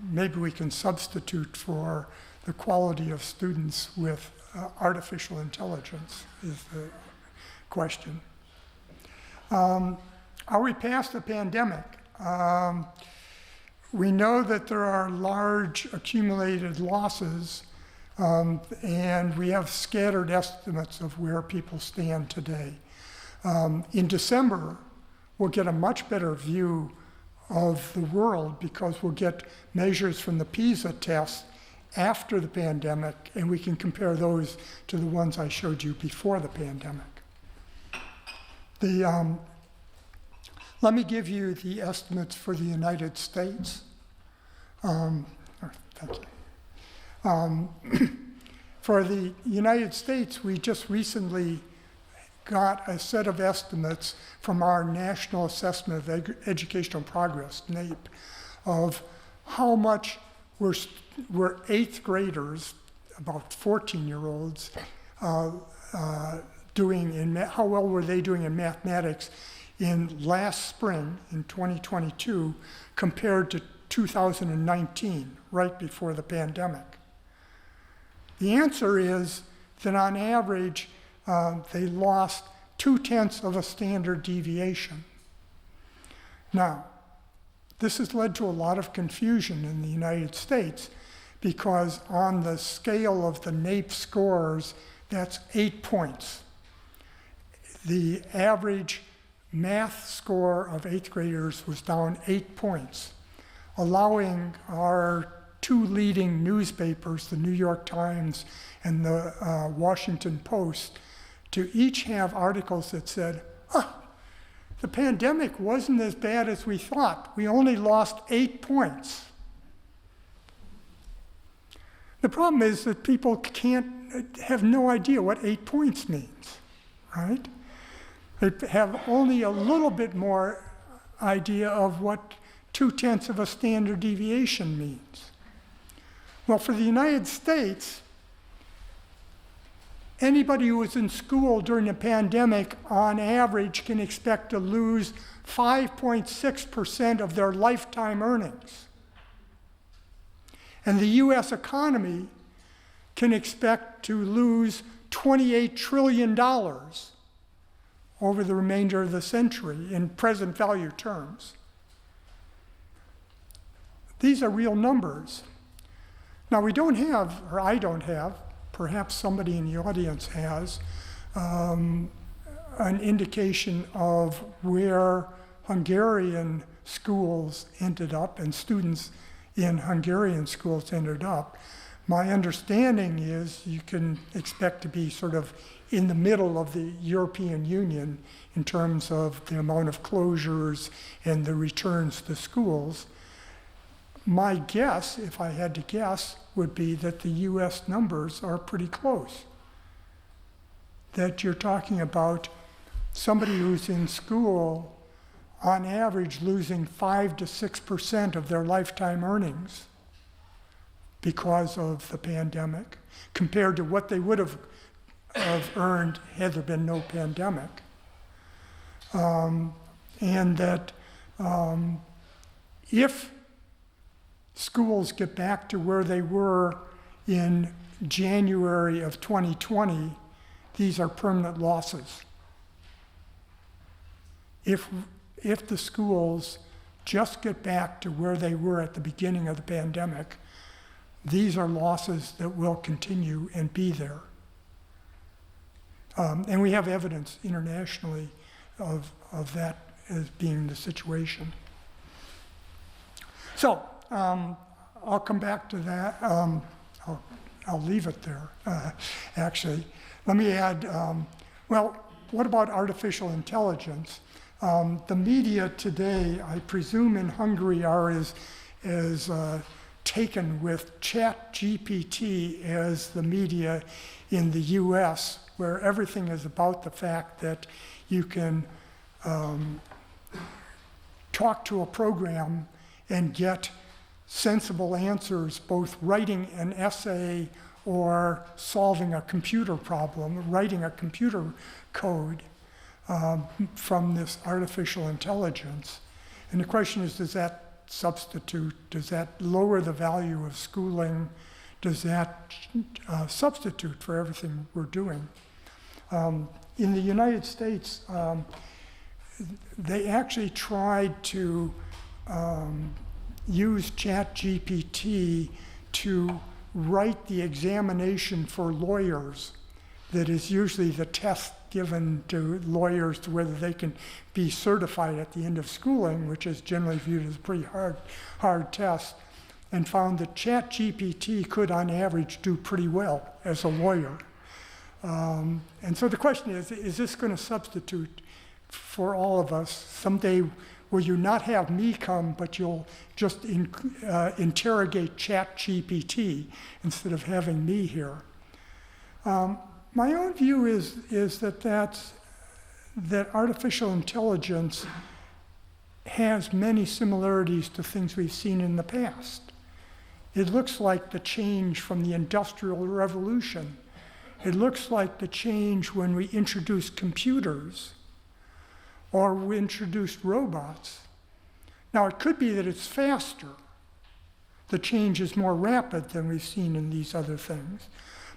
Maybe we can substitute for the quality of students with artificial intelligence is the question. Are we past the pandemic? We know that there are large accumulated losses, and we have scattered estimates of where people stand today. In December, we'll get a much better view of the world because we'll get measures from the PISA test after the pandemic, and we can compare those to the ones I showed you before the pandemic. Let me give you the estimates for the United States. Thank you. For the United States, we just recently got a set of estimates from our National Assessment of Educational Progress, NAEP, of how much were eighth graders, about 14-year-olds, doing how well were they doing in mathematics in last spring, in 2022, compared to 2019, right before the pandemic. The answer is that on average, they lost 0.2 of a standard deviation. Now, this has led to a lot of confusion in the United States because on the scale of the NAEP scores, that's 8 points. The average math score of eighth graders was down 8 points, allowing our two leading newspapers, the New York Times and the Washington Post, to each have articles that said, the pandemic wasn't as bad as we thought. We only lost 8 points. The problem is that people have no idea what 8 points means, right? They have only a little bit more idea of what 0.2 of a standard deviation means. Well, for the United States, anybody who was in school during the pandemic, on average, can expect to lose 5.6% of their lifetime earnings. And the US economy can expect to lose $28 trillion over the remainder of the century in present value terms. These are real numbers. Now we don't have, or I don't have, perhaps somebody in the audience has, an indication of where Hungarian schools ended up and students in Hungarian schools ended up. My understanding is you can expect to be sort of in the middle of the European Union in terms of the amount of closures and the returns to schools. My guess, if I had to guess, would be that the US numbers are pretty close. That you're talking about somebody who's in school on average losing 5 to 6% of their lifetime earnings because of the pandemic, compared to what they would have earned had there been no pandemic. And that if schools get back to where they were in January of 2020, these are permanent losses. If the schools just get back to where they were at the beginning of the pandemic, these are losses that will continue and be there. And we have evidence internationally of that as being the situation. So I'll come back to that. I'll leave it there, actually. Let me add, well, what about artificial intelligence? The media today, I presume in Hungary, are as taken with ChatGPT as the media in the US, where everything is about the fact that you can talk to a program and get sensible answers, both writing an essay or solving a computer problem, writing a computer code from this artificial intelligence. And the question is, does that substitute, does that lower the value of schooling? Does that substitute for everything we're doing? In the United States, they actually tried to use ChatGPT to write the examination for lawyers that is usually the test given to lawyers to whether they can be certified at the end of schooling, which is generally viewed as a pretty hard test, and found that ChatGPT could on average do pretty well as a lawyer. And so the question is this going to substitute for all of us? Someday will you not have me come, but you'll just interrogate ChatGPT instead of having me here? My own view is that artificial intelligence has many similarities to things we've seen in the past. It looks like the change from the Industrial Revolution. It looks like the change when we introduced computers or we introduced robots. Now, it could be that it's faster. The change is more rapid than we've seen in these other things.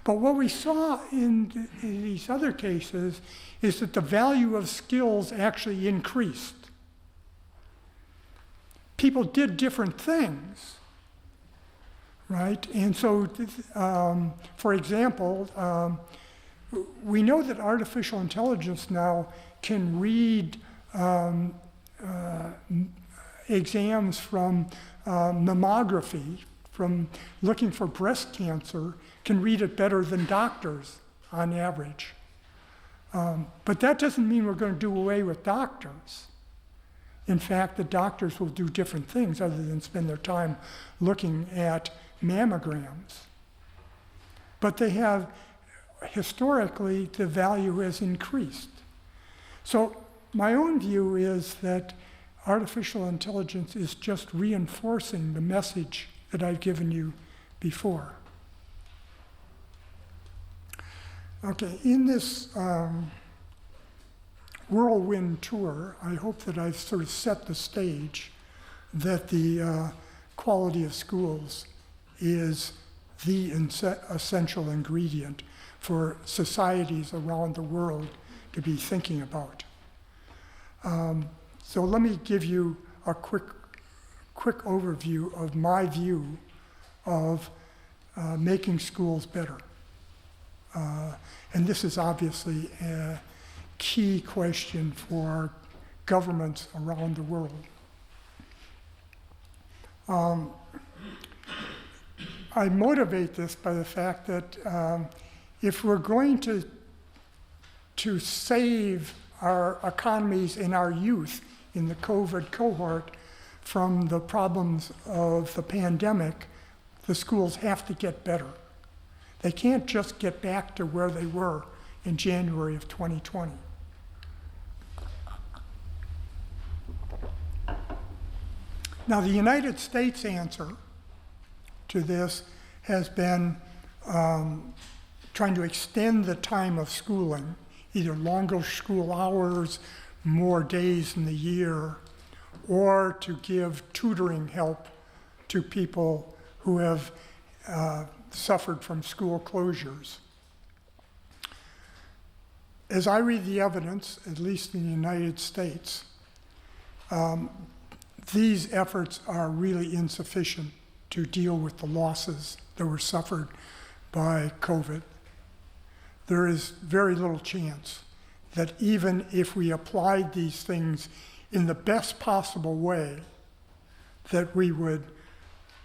But what we saw in these other cases is that the value of skills actually increased. People did different things, right? And so, for example, we know that artificial intelligence now can read exams from mammography, from looking for breast cancer, can read it better than doctors on average. But that doesn't mean we're going to do away with doctors. In fact, the doctors will do different things other than spend their time looking at mammograms. But they have, historically, the value has increased. So my own view is that artificial intelligence is just reinforcing the message that I've given you before. Okay, in this whirlwind tour, I hope that I've sort of set the stage that the quality of schools is the essential ingredient for societies around the world to be thinking about. So let me give you a quick quick overview of my view of making schools better. And this is obviously a key question for governments around the world. I motivate this by the fact that if we're going to save our economies and our youth in the COVID cohort from the problems of the pandemic, the schools have to get better. They can't just get back to where they were in January of 2020. Now, the United States answer to this has been trying to extend the time of schooling, either longer school hours, more days in the year, or to give tutoring help to people who have suffered from school closures. As I read the evidence, at least in the United States, these efforts are really insufficient to deal with the losses that were suffered by COVID. There is very little chance that even if we applied these things in the best possible way, that we would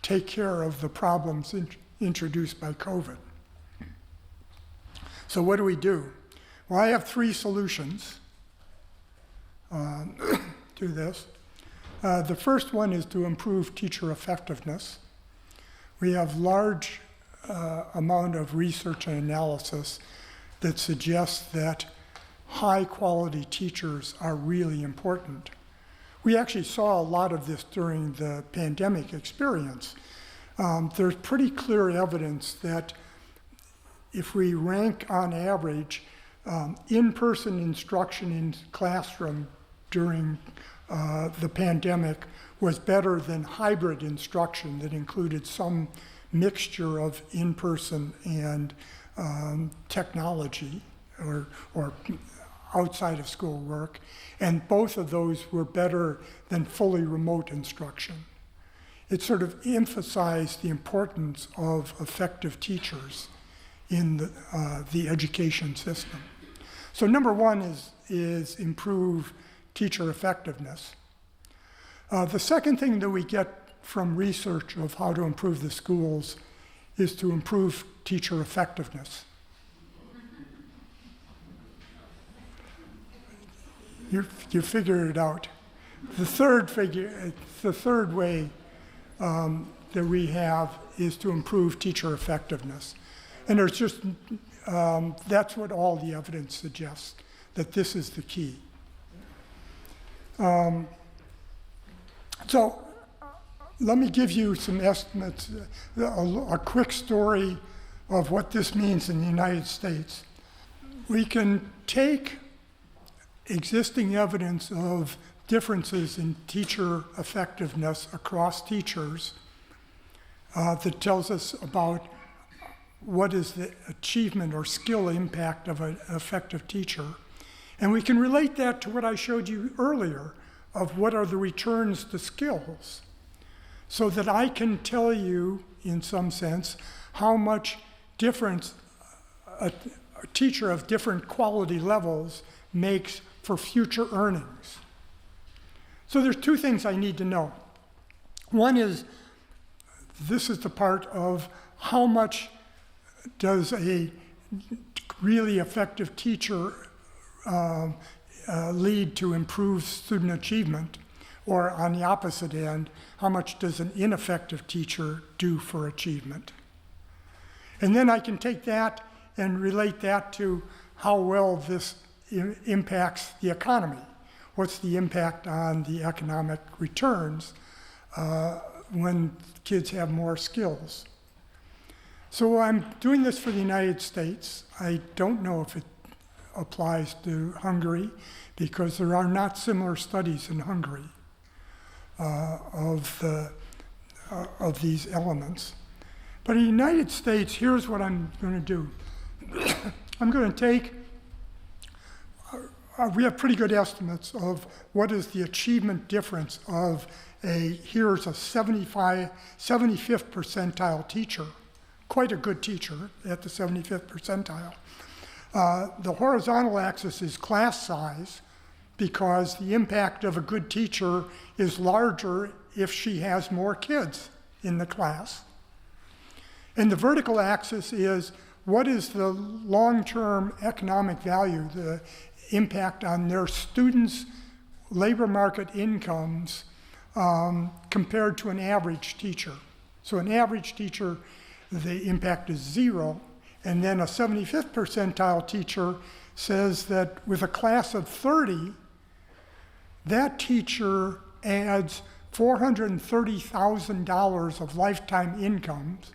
take care of the problems introduced by COVID. So what do we do? Well, I have 3 solutions to this. The first one is to improve teacher effectiveness. We have large amount of research and analysis that suggests that high quality teachers are really important. We actually saw a lot of this during the pandemic experience. There's pretty clear evidence that if we rank on average in-person instruction in classroom during the pandemic was better than hybrid instruction that included some mixture of in-person and technology or outside of school work, and both of those were better than fully remote instruction. It sort of emphasized the importance of effective teachers in the education system. So number one is improve teacher effectiveness. The second thing that we get from research of how to improve the schools is to improve teacher effectiveness. You figured it out. The third way that we have is to improve teacher effectiveness. And there's just, that's what all the evidence suggests, that this is the key. So let me give you some estimates, a quick story of what this means in the United States. We can take existing evidence of differences in teacher effectiveness across teachers that tells us about what is the achievement or skill impact of an effective teacher. And we can relate that to what I showed you earlier of what are the returns to skills, so that I can tell you, in some sense, how much difference a teacher of different quality levels makes for future earnings. So there's 2 things I need to know. One is, this is the part of how much does a really effective teacher lead to improved student achievement, or on the opposite end, how much does an ineffective teacher do for achievement? And then I can take that and relate that to how well this impacts the economy. What's the impact on the economic returns when kids have more skills? So I'm doing this for the United States. I don't know if it applies to Hungary, because there are not similar studies in Hungary of these elements. But in the United States, here's what I'm going to do. I'm going to take we have pretty good estimates of what is the achievement difference of here's a 75th percentile teacher, quite a good teacher at the 75th percentile. The horizontal axis is class size, because the impact of a good teacher is larger if she has more kids in the class. And the vertical axis is what is the long-term economic value, the impact on their students' labor market incomes compared to an average teacher. So an average teacher, the impact is 0, and then a 75th percentile teacher says that with a class of 30, that teacher adds $430,000 of lifetime incomes,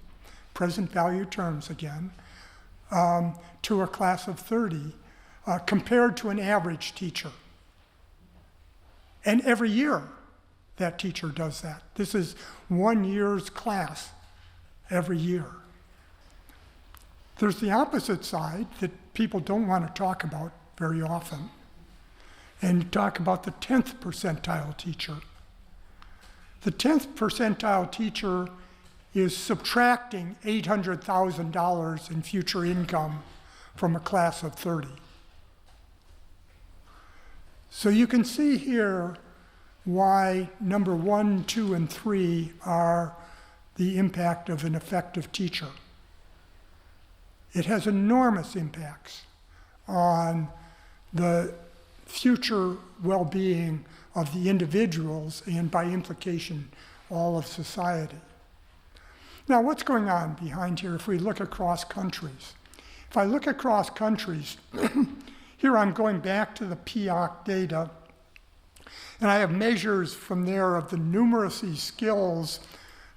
present value terms again, to a class of 30, compared to an average teacher. And every year, that teacher does that. This is 1 year's class every year. There's the opposite side that people don't want to talk about very often. And you talk about the 10th percentile teacher. The 10th percentile teacher is subtracting $800,000 in future income from a class of 30. So you can see here why number 1, 2, and 3 are the impact of an effective teacher. It has enormous impacts on the future well-being of the individuals and by implication all of society. Now what's going on behind here if we look across countries? If I look across countries, here I'm going back to the PIAC data, and I have measures from there of the numeracy skills.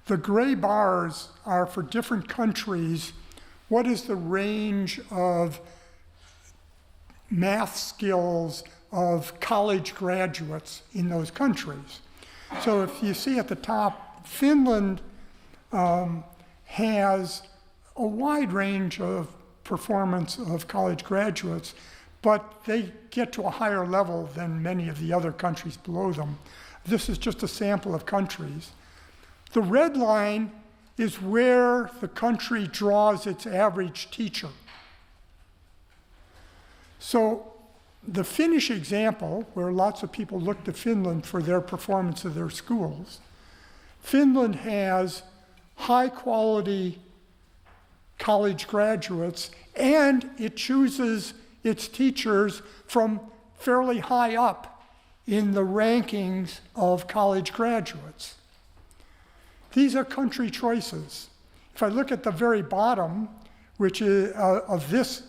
The gray bars are for different countries. What is the range of math skills of college graduates in those countries? So if you see at the top, Finland has a wide range of performance of college graduates, but they get to a higher level than many of the other countries below them. This is just a sample of countries. The red line is where the country draws its average teacher. So the Finnish example, where lots of people look to Finland for their performance of their schools, Finland has high quality college graduates, and it chooses its teachers from fairly high up in the rankings of college graduates. These are country choices. If I look at the very bottom, which is of this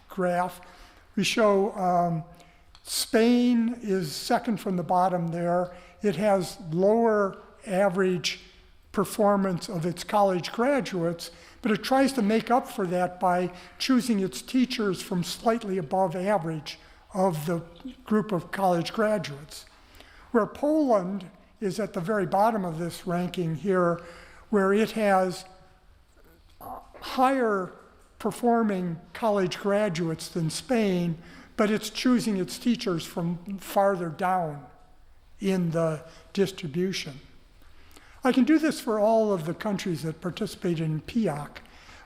graph, we show Spain is second from the bottom there. It has lower average performance of its college graduates, but it tries to make up for that by choosing its teachers from slightly above average of the group of college graduates. Where Poland is at the very bottom of this ranking here, where it has higher performing college graduates than Spain, but it's choosing its teachers from farther down in the distribution. I can do this for all of the countries that participate in PIAC,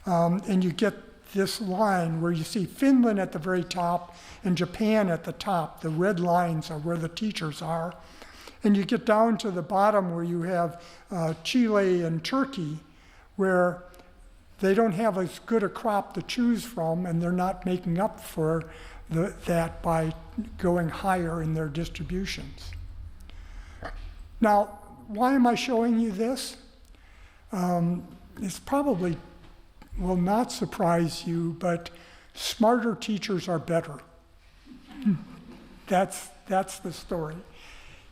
and you get this line where you see Finland at the very top and Japan at the top. The red lines are where the teachers are. And you get down to the bottom where you have Chile and Turkey, where they don't have as good a crop to choose from, and they're not making up for that by going higher in their distributions. Now, why am I showing you this? This probably will not surprise you, but smarter teachers are better. That's the story.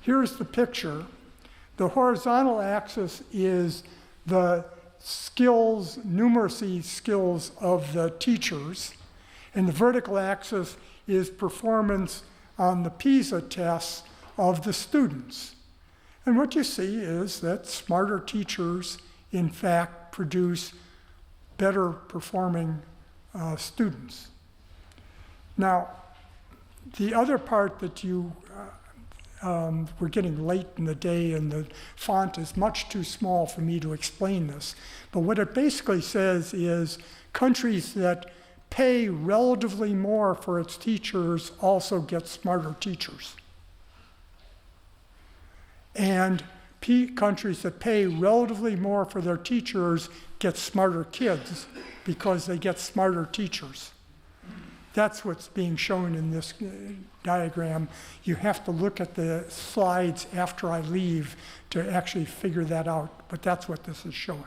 Here's the picture. The horizontal axis is the skills, numeracy skills of the teachers, and the vertical axis is performance on the PISA tests of the students. And what you see is that smarter teachers, in fact, produce better performing students. Now, The other part that we're getting late in the day and the font is much too small for me to explain this. But what it basically says is countries that pay relatively more for its teachers also get smarter teachers. And countries that pay relatively more for their teachers get smarter kids because they get smarter teachers. That's what's being shown in this diagram. You have to look at the slides after I leave to actually figure that out, but that's what this is showing.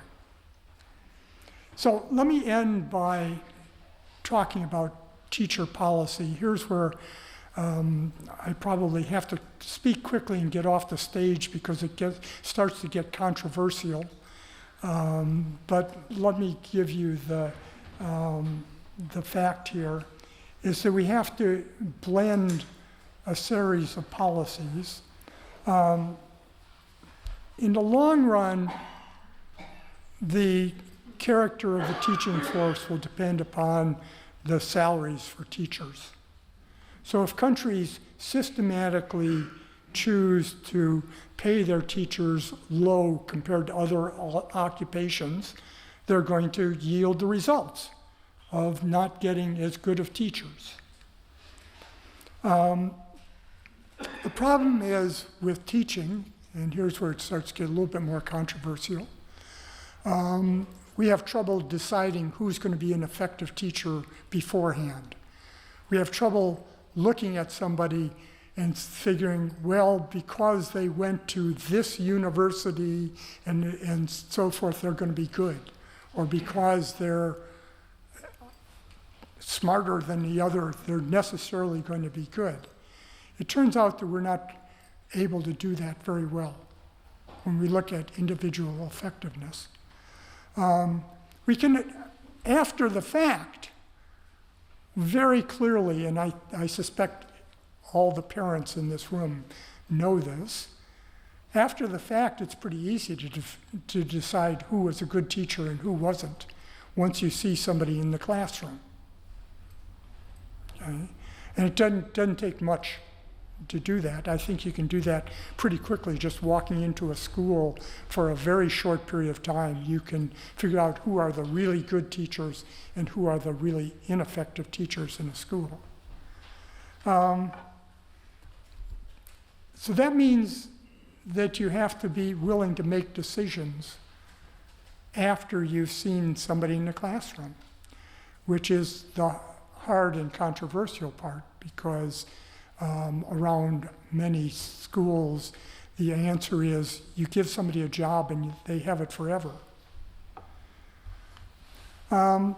So let me end by talking about teacher policy. Here's where I probably have to speak quickly and get off the stage because it starts to get controversial. But let me give you the fact here, is that we have to blend a series of policies. In the long run, the character of the teaching force will depend upon the salaries for teachers. So if countries systematically choose to pay their teachers low compared to other occupations, they're going to yield the results of not getting as good of teachers. The problem is with teaching, and here's where it starts to get a little bit more controversial, we have trouble deciding who's going to be an effective teacher beforehand. We have trouble looking at somebody and figuring, well, because they went to this university and so forth, they're going to be good. Or because they're smarter than the other, they're necessarily going to be good. It turns out that we're not able to do that very well when we look at individual effectiveness. We can, after the fact, very clearly, and I suspect all the parents in this room know this, after the fact, it's pretty easy to decide who was a good teacher and who wasn't once you see somebody in the classroom. Okay? And it doesn't take much to do that. I think you can do that pretty quickly just walking into a school for a very short period of time. You can figure out who are the really good teachers and who are the really ineffective teachers in a school. So that means that you have to be willing to make decisions after you've seen somebody in the classroom, which is the hard and controversial part, because around many schools, the answer is you give somebody a job and they have it forever. And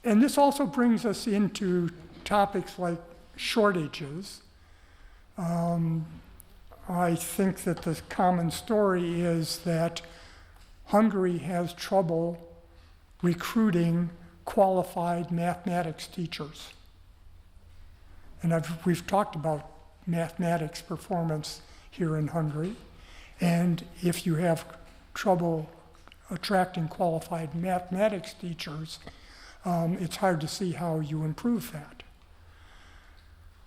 this also brings us into topics like shortages. I think that the common story is that Hungary has trouble recruiting qualified mathematics teachers. And we've talked about mathematics performance here in Hungary. And if you have trouble attracting qualified mathematics teachers, it's hard to see how you improve that.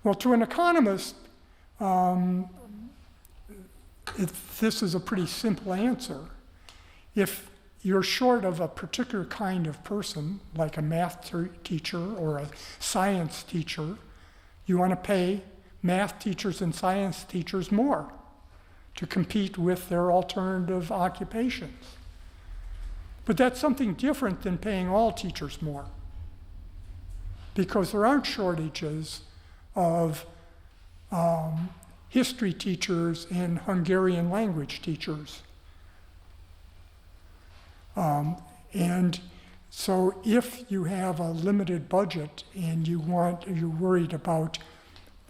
Well, to an economist, this is a pretty simple answer. If you're short of a particular kind of person, like a math teacher or a science teacher, you want to pay math teachers and science teachers more to compete with their alternative occupations. But that's something different than paying all teachers more, because there aren't shortages of history teachers and Hungarian language teachers. And so if you have a limited budget and you're worried about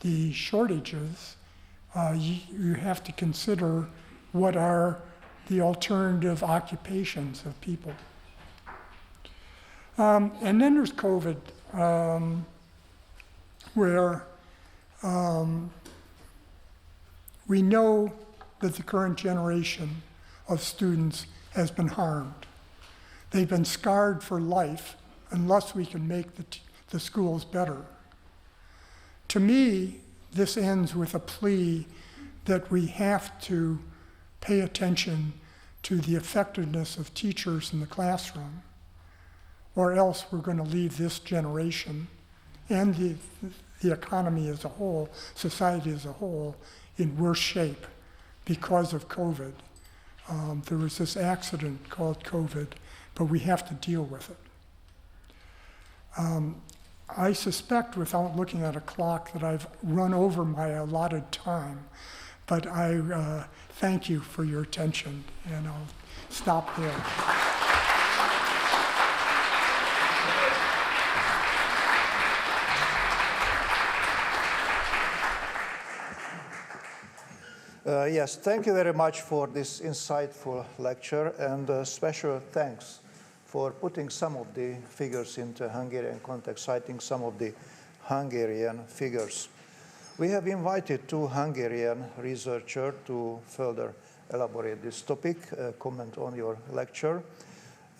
the shortages, you have to consider what are the alternative occupations of people. And then there's COVID, where we know that the current generation of students has been harmed. They've been scarred for life unless we can make the schools better. To me, this ends with a plea that we have to pay attention to the effectiveness of teachers in the classroom, or else we're going to leave this generation and the economy as a whole, society as a whole, in worse shape because of COVID. There was this accident called COVID, but we have to deal with it. I suspect, without looking at a clock, that I've run over my allotted time, but I thank you for your attention, and I'll stop there. Yes, thank you very much for this insightful lecture, and special thanks for putting some of the figures into Hungarian context, citing some of the Hungarian figures. We have invited two Hungarian researchers to further elaborate this topic, comment on your lecture.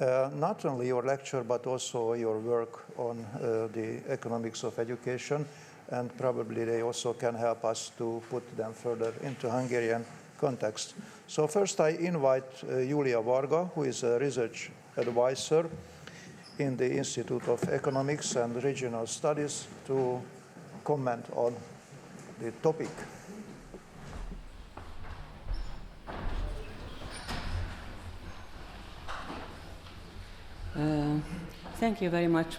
Not only your lecture, but also your work on the economics of education, and probably they also can help us to put them further into Hungarian context. So first I invite Julia Varga, who is a research advisor in the Institute of Economics and Regional Studies, to comment on the topic. Thank you very much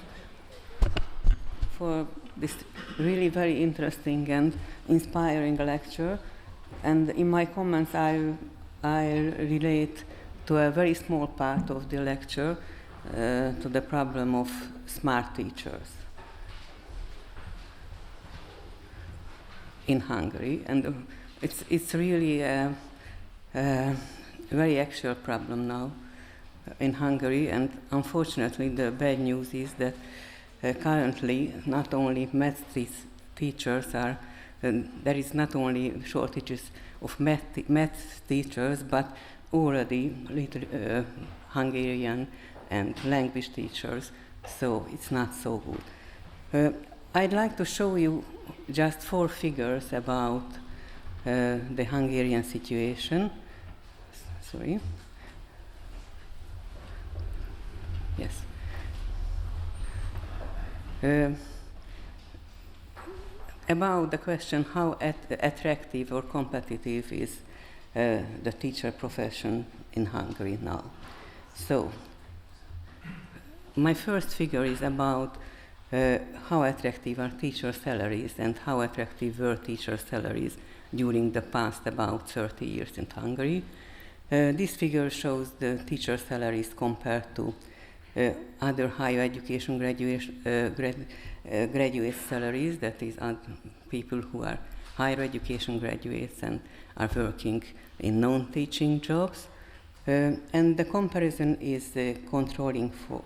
for this really very interesting and inspiring lecture. And in my comments, I relate to a very small part of the lecture, to the problem of smart teachers in Hungary. And it's really a very actual problem now in Hungary. And unfortunately, the bad news is that currently not only math teachers are, there is not only shortages of math teachers, but already Hungarian and language teachers, so it's not so good. I'd like to show you just 4 figures about the Hungarian situation. Sorry. Yes. About the question how attractive or competitive is the teacher profession in Hungary now. So, my first figure is about how attractive are teacher salaries and how attractive were teacher salaries during the past about 30 years in Hungary. This figure shows the teacher salaries compared to other higher education graduate salaries, that is, people who are higher education graduates and are working in non-teaching jobs. And the comparison is controlling for,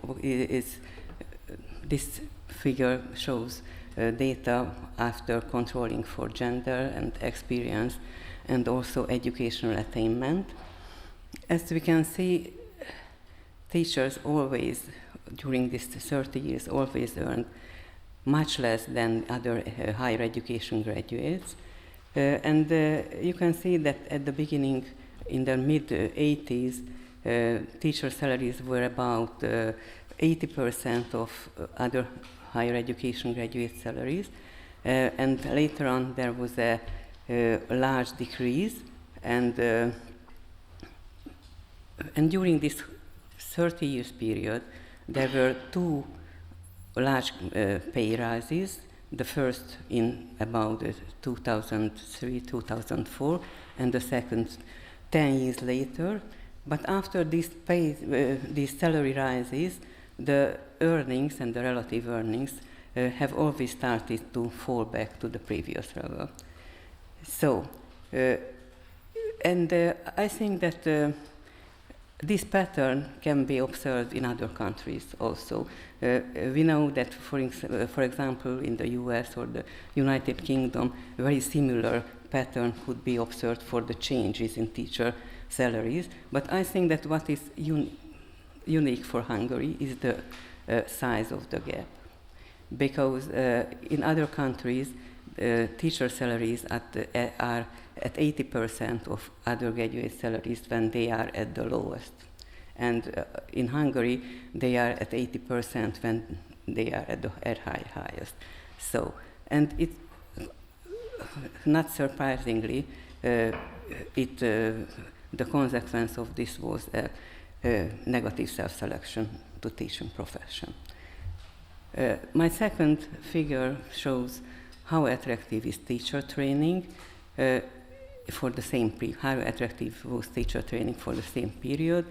this figure shows data after controlling for gender and experience and also educational attainment. As we can see, teachers always, during these 30 years, always earned much less than other higher education graduates. And you can see that at the beginning, in the mid-80s, teacher salaries were about 80% of other higher education graduate salaries. And later on, there was a large decrease. And during this 30 years period, there were 2 large pay rises. The first in about 2003, 2004, and the second 10 years later. But after these salary rises, the earnings and the relative earnings have always started to fall back to the previous level. So, I think that this pattern can be observed in other countries also. We know that, for example, in the US or the United Kingdom, a very similar pattern could be observed for the changes in teacher salaries. But I think that what is unique for Hungary is the size of the gap. Because in other countries, teacher salaries are at 80% of other graduate salaries when they are at the lowest. And in Hungary, they are at 80% when they are at the highest. So, and it, not surprisingly, the consequence of this was a negative self-selection to teaching profession. My second figure shows how attractive is teacher training for the same period. How attractive was teacher training for the same period?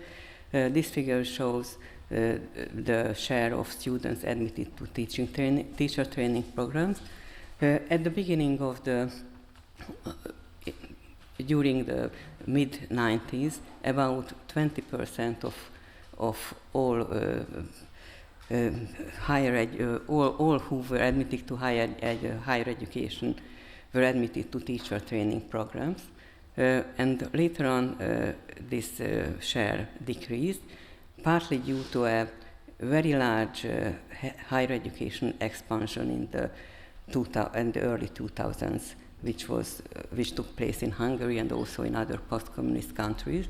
This figure shows the share of students admitted to teacher training programs. At the beginning of during the mid-90s, about 20% of all all who were admitted to higher education were admitted to teacher training programs. And later on, this share decreased, partly due to a very large higher education expansion in the early 2000s, which took place in Hungary and also in other post-communist countries.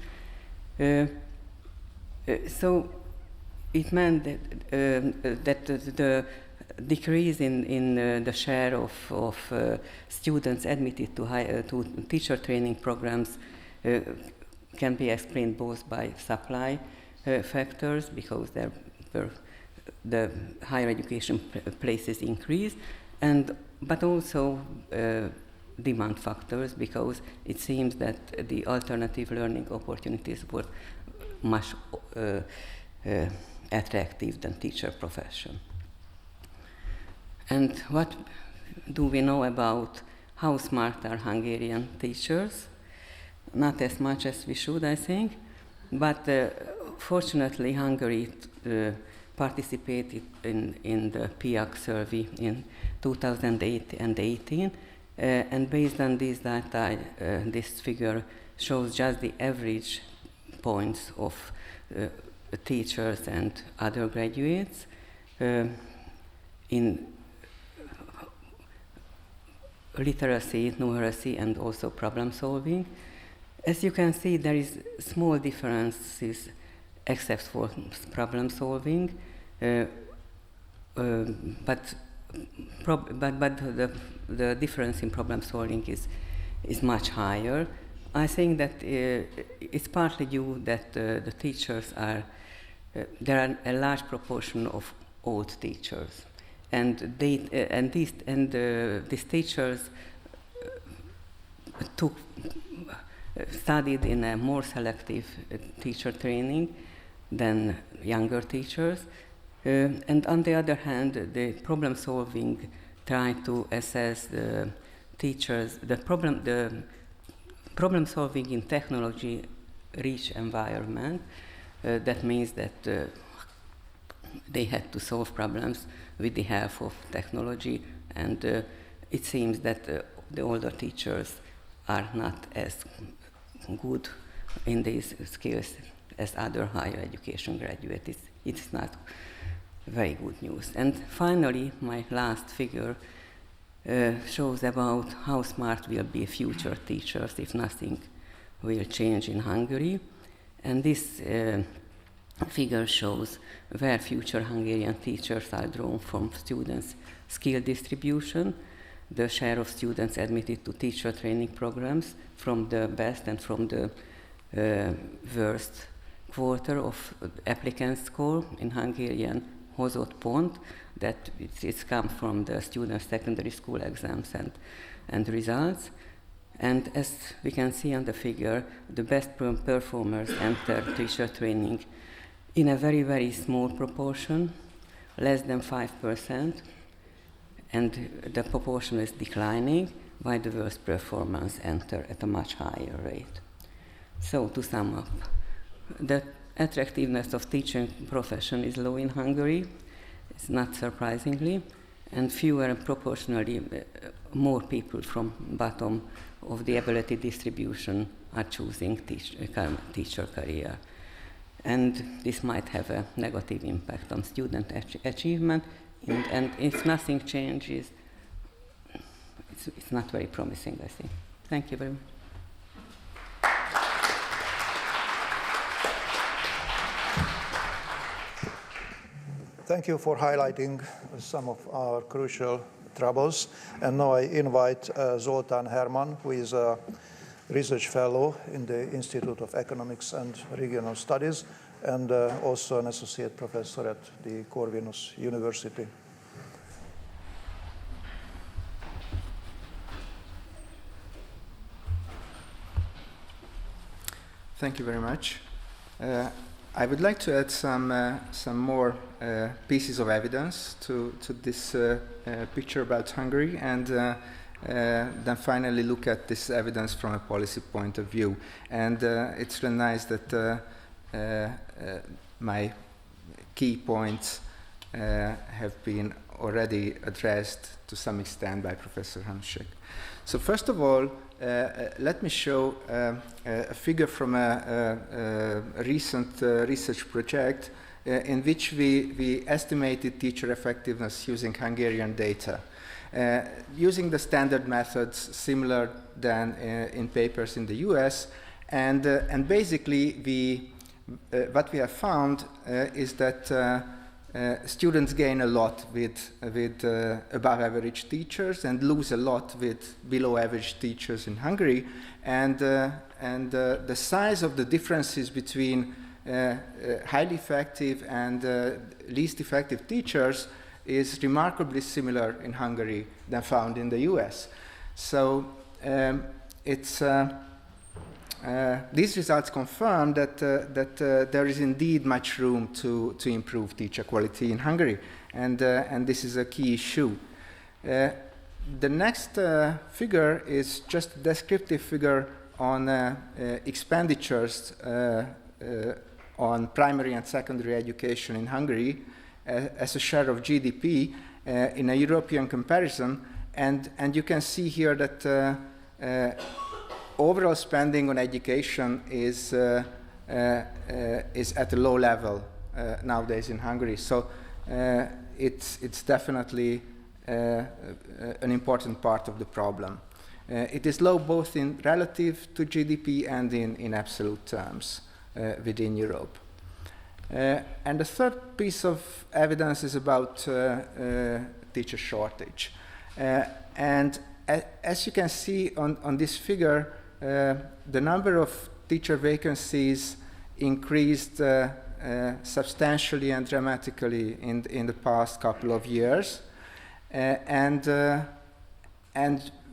So it meant that the decrease in the share of students admitted to teacher training programs can be explained both by supply factors, because the higher education places increased, but also demand factors, because it seems that the alternative learning opportunities were much attractive than teacher profession. And what do we know about how smart are Hungarian teachers? Not as much as we should, I think, but fortunately Hungary participated in the PIAC survey in 2008 and 2018, and based on these data, this figure shows just the average points of teachers and other graduates in literacy, numeracy, and also problem solving. As you can see, there is small differences except for problem solving, but the difference in problem solving is much higher. I think that it's partly due that the teachers there are a large proportion of old teachers, and these teachers studied in a more selective teacher training than younger teachers. And on the other hand, the problem solving tried to assess the teachers, the problem solving in technology-rich environment. That means that they had to solve problems with the help of technology, and it seems that the older teachers are not as good in these skills as other higher education graduates. It's not very good news. And finally, my last figure shows about how smart will be future teachers if nothing will change in Hungary. And this figure shows where future Hungarian teachers are drawn from students' skill distribution, the share of students admitted to teacher training programs from the best and from the worst quarter of applicant score in Hungarian hozott pont, that it's come from the students' secondary school exams and results. And as we can see on the figure, the best performers enter teacher training in a very, very small proportion, less than 5%, and the proportion is declining, while the worst performers enter at a much higher rate. So to sum up, the attractiveness of teaching profession is low in Hungary, it's not surprisingly, and fewer and proportionally more people from bottom of the ability distribution are choosing teacher career. And this might have a negative impact on student achievement, and if nothing changes, it's not very promising, I think. Thank you very much. Thank you for highlighting some of our crucial troubles. And now I invite Zoltán Herman, who is a research fellow in the Institute of Economics and Regional Studies, and also an associate professor at the Corvinus University. Thank you very much. I would like to add some more pieces of evidence to this picture about Hungary, and then finally look at this evidence from a policy point of view. And it's really nice that my key points have been already addressed to some extent by Professor Hanushek. So first of all, let me show a figure from a recent research project in which we estimated teacher effectiveness using Hungarian data. Using the standard methods similar than in papers in the US, and basically what we have found is that students gain a lot with above average teachers and lose a lot with below average teachers in Hungary, and the size of the differences between highly effective and least effective teachers is remarkably similar in Hungary than found in the US. So these results confirm that there is indeed much room to improve teacher quality in Hungary, and this is a key issue. The next figure is just a descriptive figure on expenditures on primary and secondary education in Hungary as a share of GDP in a European comparison, and you can see here that overall spending on education is at a low level nowadays in Hungary. So it's definitely an important part of the problem. It is low both in relative to GDP and in absolute terms within Europe. And the third piece of evidence is about teacher shortage. And as you can see on this figure, the number of teacher vacancies increased substantially and dramatically in the past couple of years. And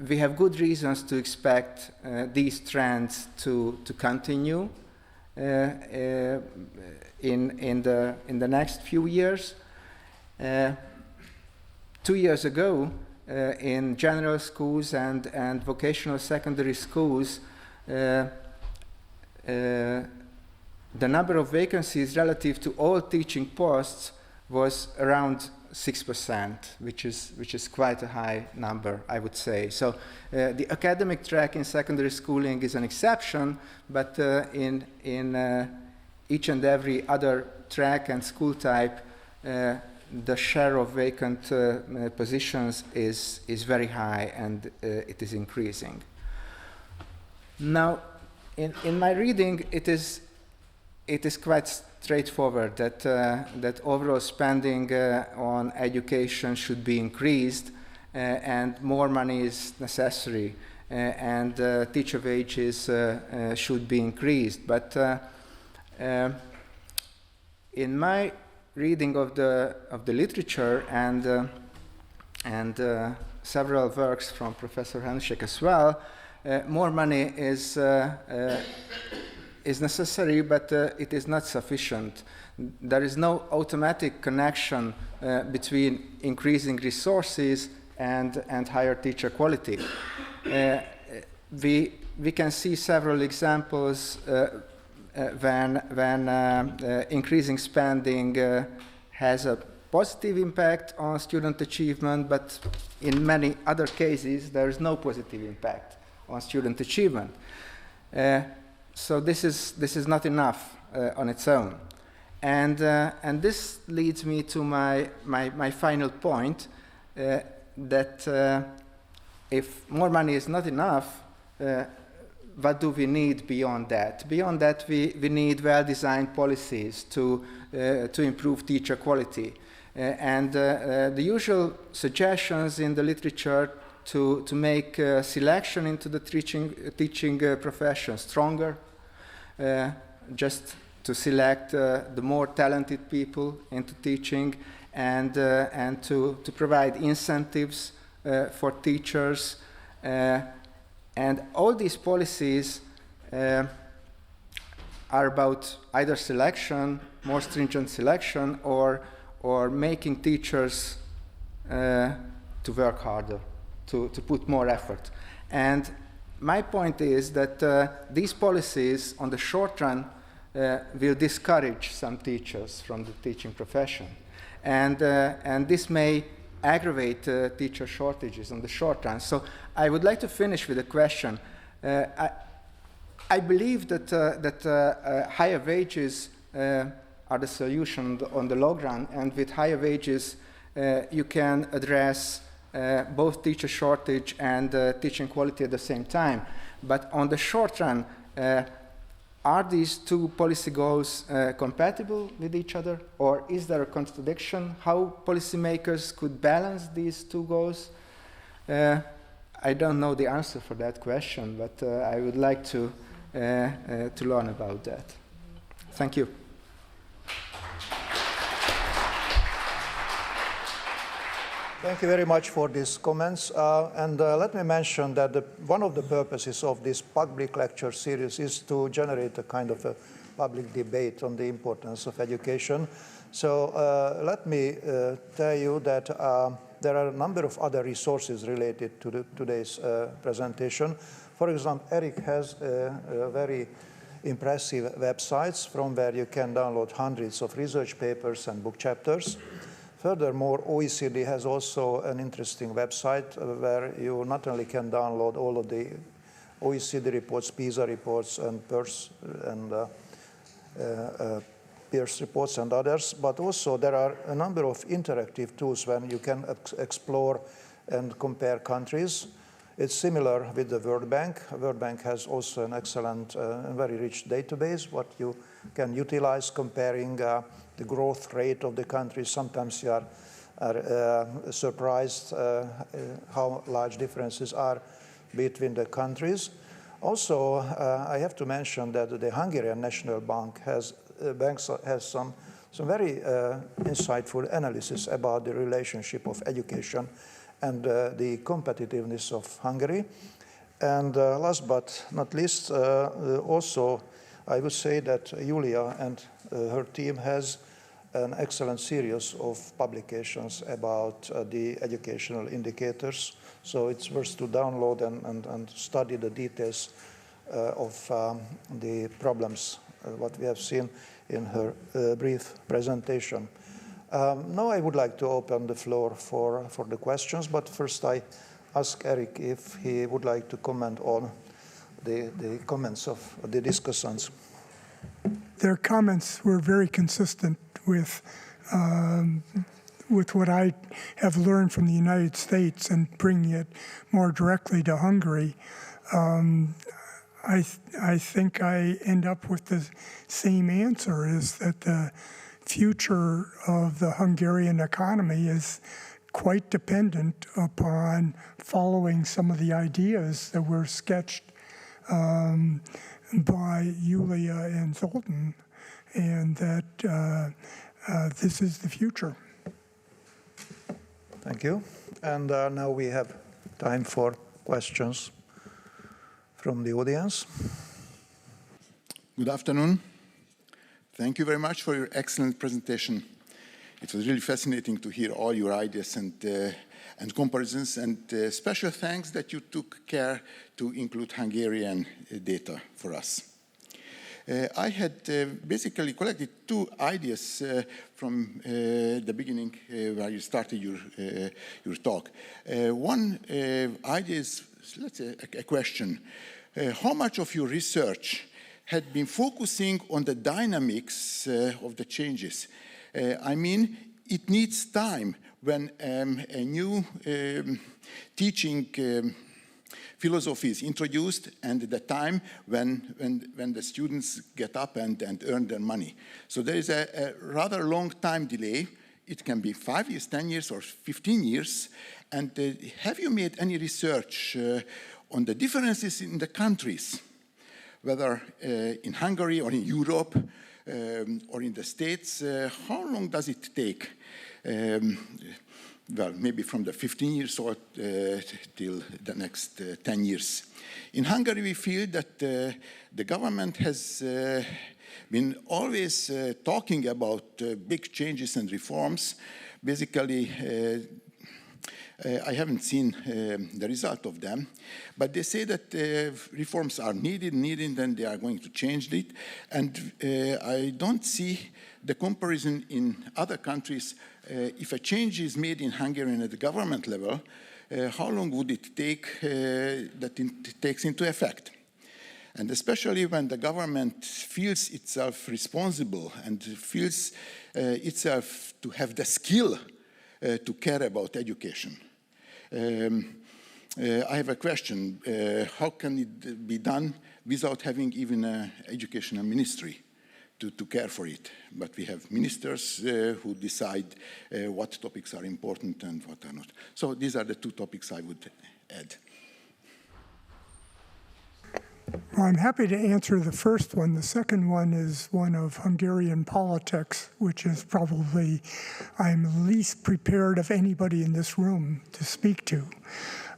we have good reasons to expect these trends to continue in the next few years. 2 years ago, in general schools and vocational secondary schools, the number of vacancies relative to all teaching posts was around 6%, which is quite a high number, I would say. So the academic track in secondary schooling is an exception, but in each and every other track and school type, the share of vacant positions is very high, and it is increasing. Now, in my reading, it is quite straightforward that overall spending on education should be increased, and more money is necessary, and teacher wages should be increased. But in my reading of the literature and several works from Professor Hanushek as well, more money is necessary, but it is not sufficient. There is no automatic connection between increasing resources and higher teacher quality. We can see several examples when increasing spending has a positive impact on student achievement, but in many other cases there is no positive impact on student achievement. So this is not enough on its own, and this leads me to my final point, that if more money is not enough, what do we need beyond that? Beyond that, we need well-designed policies to improve teacher quality. And the usual suggestions in the literature to make selection into the teaching profession stronger, just to select the more talented people into teaching, and to provide incentives for teachers. And all these policies are about either selection, more stringent selection, or making teachers to work harder, to put more effort. And my point is that these policies, on the short run, will discourage some teachers from the teaching profession. And this may aggravate teacher shortages on the short run. So I would like to finish with a question. I believe that higher wages are the solution on the long run, and with higher wages you can address both teacher shortage and teaching quality at the same time. But on the short run, are these two policy goals compatible with each other, or is there a contradiction? How policymakers could balance these two goals? I don't know the answer for that question, but I would like to learn about that. Thank you. Thank you very much for these comments. Let me mention that one of the purposes of this public lecture series is to generate a kind of a public debate on the importance of education. So let me tell you that there are a number of other resources related to today's presentation. For example, Eric has very impressive websites from where you can download hundreds of research papers and book chapters. Furthermore, OECD has also an interesting website where you not only can download all of the OECD reports, PISA reports, and Peirce reports and others, but also there are a number of interactive tools when you can explore and compare countries. It's similar with the World Bank. World Bank has also an excellent and very rich database, what you can utilize comparing the growth rate of the countries. Sometimes you are surprised how large differences are between the countries. Also, I have to mention that the Hungarian National Bank has some very insightful analysis about the relationship of education and the competitiveness of Hungary. And last but not least, also I would say that Julia and her team has an excellent series of publications about the educational indicators. So it's worth to download and study the details of the problems, what we have seen in her brief presentation. Now I would like to open the floor for the questions, but first I ask Eric if he would like to comment on the comments of the discussants. Their comments were very consistent with what I have learned from the United States and bringing it more directly to Hungary. I think I end up with the same answer, is that the future of the Hungarian economy is quite dependent upon following some of the ideas that were sketched by Julia and Zoltan, and that this is the future. Thank you. And now we have time for questions from the audience. Good afternoon. Thank you very much for your excellent presentation. It was really fascinating to hear all your ideas and comparisons, and special thanks that you took care to include Hungarian data for us. I had basically collected two ideas from the beginning where you started your talk. One idea is, let's say, a question. How much of your research had been focusing on the dynamics of the changes? I mean, it needs time. when a new teaching philosophy is introduced, and the time when the students get up and earn their money. So there is a rather long time delay. It can be 5 years, 10 years, or 15 years. And have you made any research on the differences in the countries, whether in Hungary or in Europe or in the States? How long does it take? Well, maybe from the 15 years old till the next 10 years. In Hungary, we feel that the government has been always talking about big changes and reforms. Basically, I haven't seen the result of them, but they say that reforms are needed, and they are going to change it. And I don't see the comparison in other countries. If a change is made in Hungary at the government level, how long would it take that it takes into effect? And especially when the government feels itself responsible and feels itself to have the skill to care about education. I have a question. How can it be done without having even an educational ministry to care for it? But we have ministers who decide what topics are important and what are not. So these are the two topics I would add. Well, I'm happy to answer the first one. The second one is one of Hungarian politics, which is probably I'm least prepared of anybody in this room to speak to.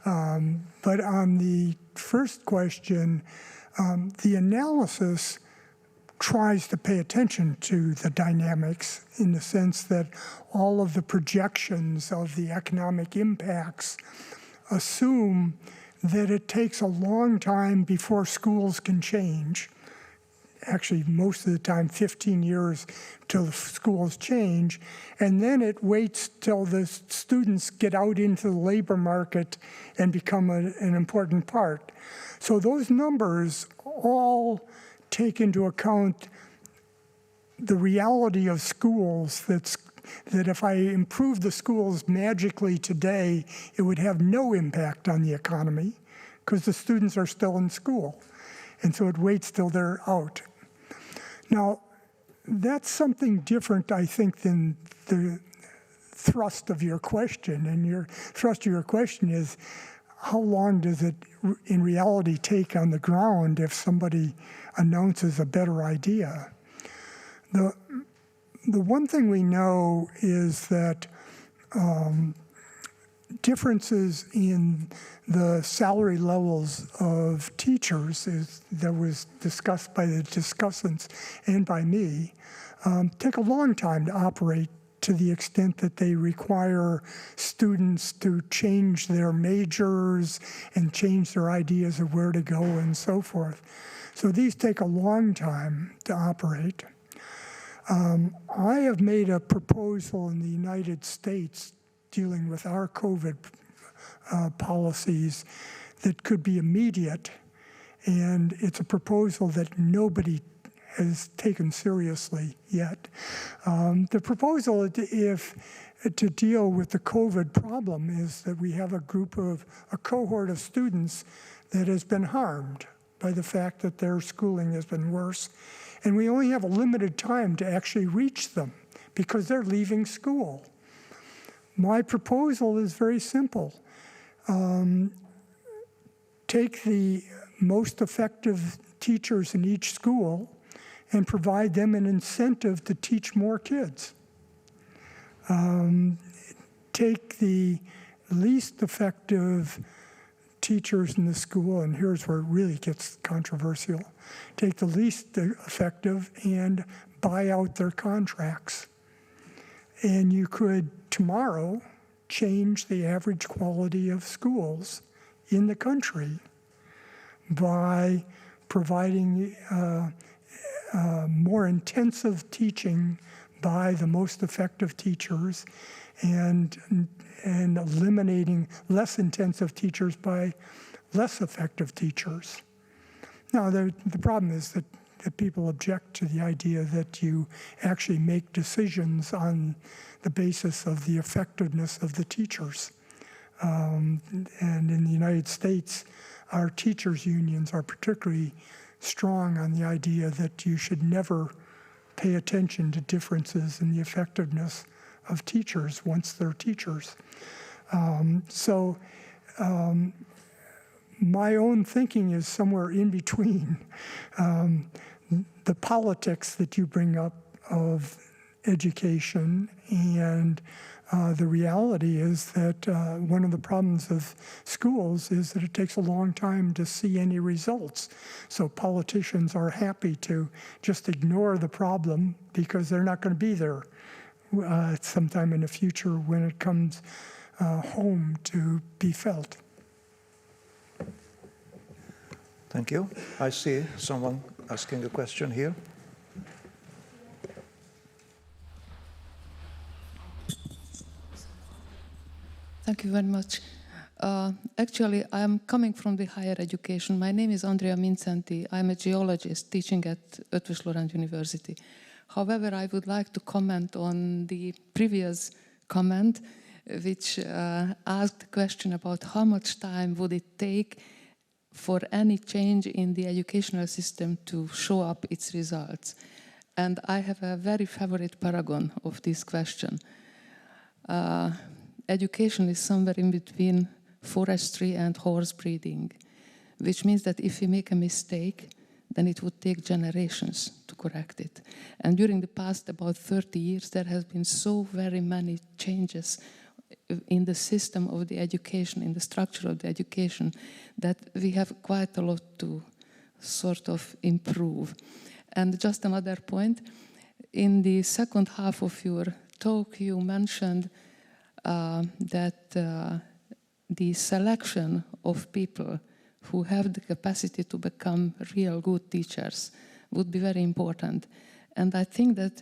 But on the first question, the analysis tries to pay attention to the dynamics in the sense that all of the projections of the economic impacts assume that it takes a long time before schools can change. Actually, most of the time, 15 years till the schools change. And then it waits till the students get out into the labor market and become an important part. So those numbers all take into account the reality of schools that if I improve the schools magically today, it would have no impact on the economy because the students are still in school. And so it waits till they're out. Now, that's something different, I think, than the thrust of your question. And your thrust of your question is, how long does it in reality take on the ground if somebody announces a better idea? The one thing we know is that differences in the salary levels of teachers that was discussed by the discussants and by me take a long time to operate, to the extent that they require students to change their majors and change their ideas of where to go and so forth. So these take a long time to operate. I have made a proposal in the United States dealing with our COVID policies that could be immediate, and it's a proposal that nobody has taken seriously yet. The proposal to deal with the COVID problem is that we have a cohort of students that has been harmed by the fact that their schooling has been worse, and we only have a limited time to actually reach them because they're leaving school. My proposal is very simple. Take the most effective teachers in each school and provide them an incentive to teach more kids. Take the least effective teachers in the school, and here's where it really gets controversial. Take the least effective and buy out their contracts. And you could tomorrow change the average quality of schools in the country by providing more intensive teaching by the most effective teachers and eliminating less intensive teachers by less effective teachers. Now, the problem is that that people object to the idea that you actually make decisions on the basis of the effectiveness of the teachers. And in the United States, our teachers' unions are particularly strong on the idea that you should never pay attention to differences in the effectiveness of teachers once they're teachers. My own thinking is somewhere in between the politics that you bring up of education, and the reality is that one of the problems of schools is that it takes a long time to see any results. So politicians are happy to just ignore the problem because they're not going to be there sometime in the future when it comes home to be felt. Thank you. I see someone asking a question here. Thank you very much. Actually, I'm coming from the higher education. My name is Andrea Mincenti. I'm a geologist teaching at Eötvös Loránd University. However, I would like to comment on the previous comment, which asked the question about how much time would it take for any change in the educational system to show up its results. And I have a very favorite paragon of this question. Education is somewhere in between forestry and horse breeding, which means that if we make a mistake, then it would take generations to correct it. And during the past about 30 years, there has been so very many changes in the system of the education, in the structure of the education, that we have quite a lot to sort of improve. And just another point, in the second half of your talk, you mentioned that the selection of people who have the capacity to become real good teachers would be very important. And I think that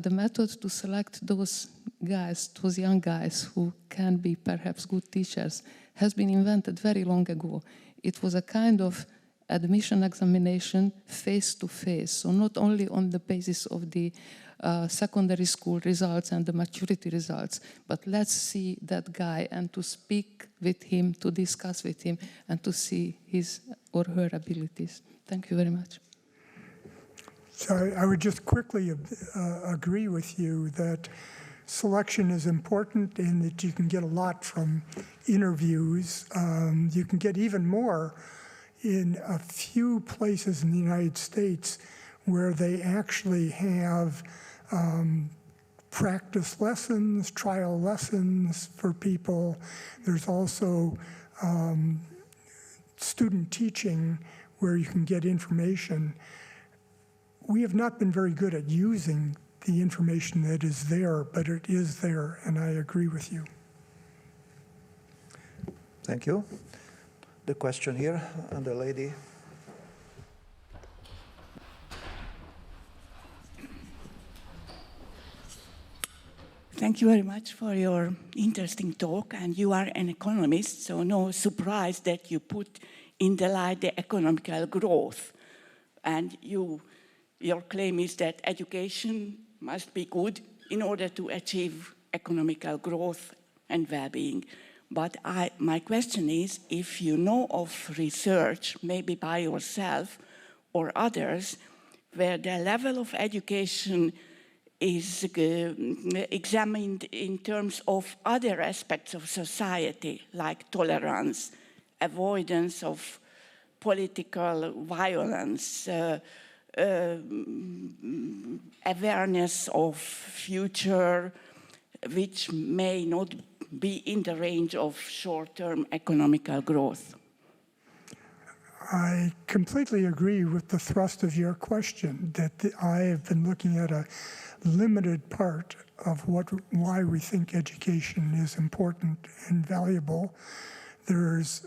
the method to select those guys, those young guys who can be perhaps good teachers, has been invented very long ago. It was a kind of admission examination face-to-face, so not only on the basis of the secondary school results and the maturity results, but let's see that guy and to speak with him, to discuss with him, and to see his or her abilities. Thank you very much. So I would just quickly agree with you that selection is important and that you can get a lot from interviews. You can get even more in a few places in the United States where they actually have practice lessons, trial lessons for people. There's also student teaching where you can get information. We have not been very good at using the information that is there, but it is there, and I agree with you. Thank you. The question here, and the lady. Thank you very much for your interesting talk, and you are an economist, so no surprise that you put in the light the economical growth. And your claim is that education must be good in order to achieve economical growth and well-being. But my question is, if you know of research, maybe by yourself or others, where the level of education is examined in terms of other aspects of society, like tolerance, avoidance of political violence, awareness of future, which may not be in the range of short-term economical growth. I completely agree with the thrust of your question, that I have been looking at a limited part of why we think education is important and valuable. There's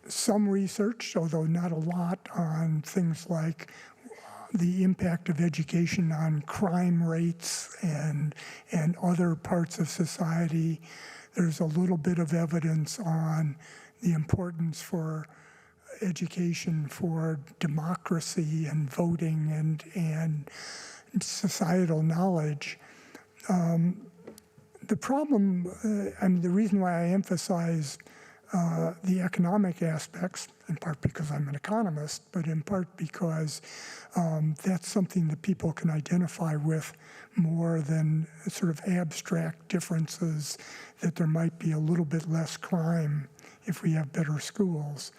some research, although not a lot, on things like the impact of education on crime rates and other parts of society. There's a little bit of evidence on the importance for education for democracy and voting and societal knowledge. The problem, the reason why I emphasize the economic aspects, in part because I'm an economist, but in part because that's something that people can identify with more than sort of abstract differences, that there might be a little bit less crime if we have better schools.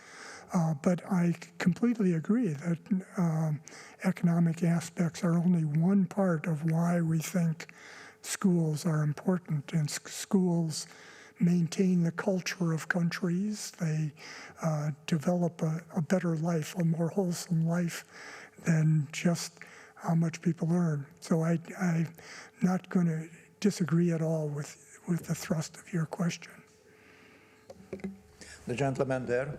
But I completely agree that economic aspects are only one part of why we think schools are important, and schools maintain the culture of countries. They develop a better life, a more wholesome life than just how much people earn. So I'm not going to disagree at all with the thrust of your question. The gentleman there.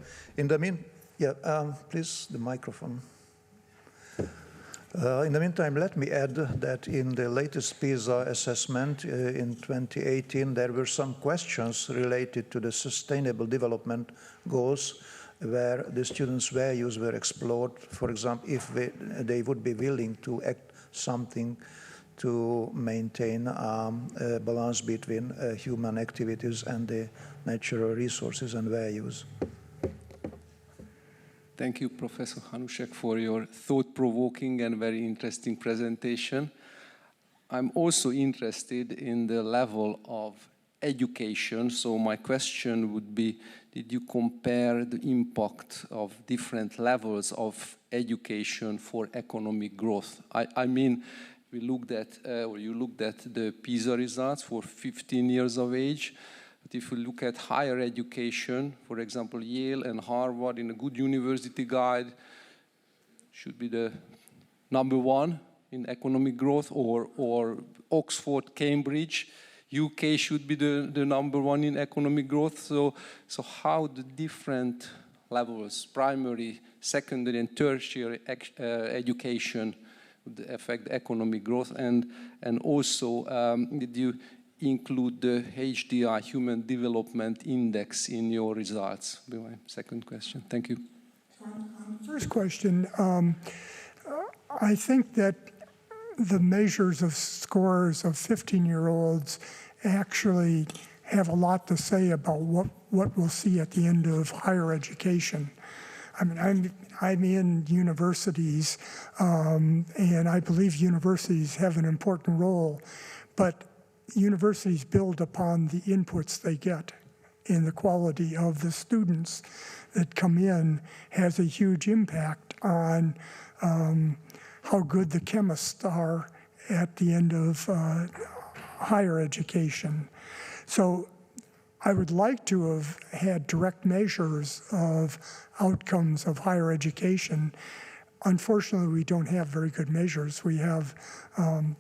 Please, the microphone. In the meantime, let me add that in the latest PISA assessment in 2018, there were some questions related to the Sustainable Development Goals, where the students' values were explored. For example, if they would be willing to act something to maintain a balance between human activities and the natural resources and values. Thank you, Professor Hanushek, for your thought-provoking and very interesting presentation. I'm also interested in the level of education. So my question would be, did you compare the impact of different levels of education for economic growth? I mean, we looked at, or you looked at the PISA results for 15 years of age. But if we look at higher education, for example, Yale and Harvard in a good university guide should be the #1 in economic growth, or Oxford, Cambridge, UK should be the #1 in economic growth. So how the different levels, primary, secondary, and tertiary education would affect economic growth, and also did you include the HDI, Human Development Index, in your results? Be my second question. Thank you. On the first question, I think that the measures of scores of 15-year-olds actually have a lot to say about what we'll see at the end of higher education. I mean, I'm in universities, and I believe universities have an important role, but universities build upon the inputs they get, and the quality of the students that come in has a huge impact on how good the chemists are at the end of higher education. So I would like to have had direct measures of outcomes of higher education. Unfortunately, we don't have very good measures. We have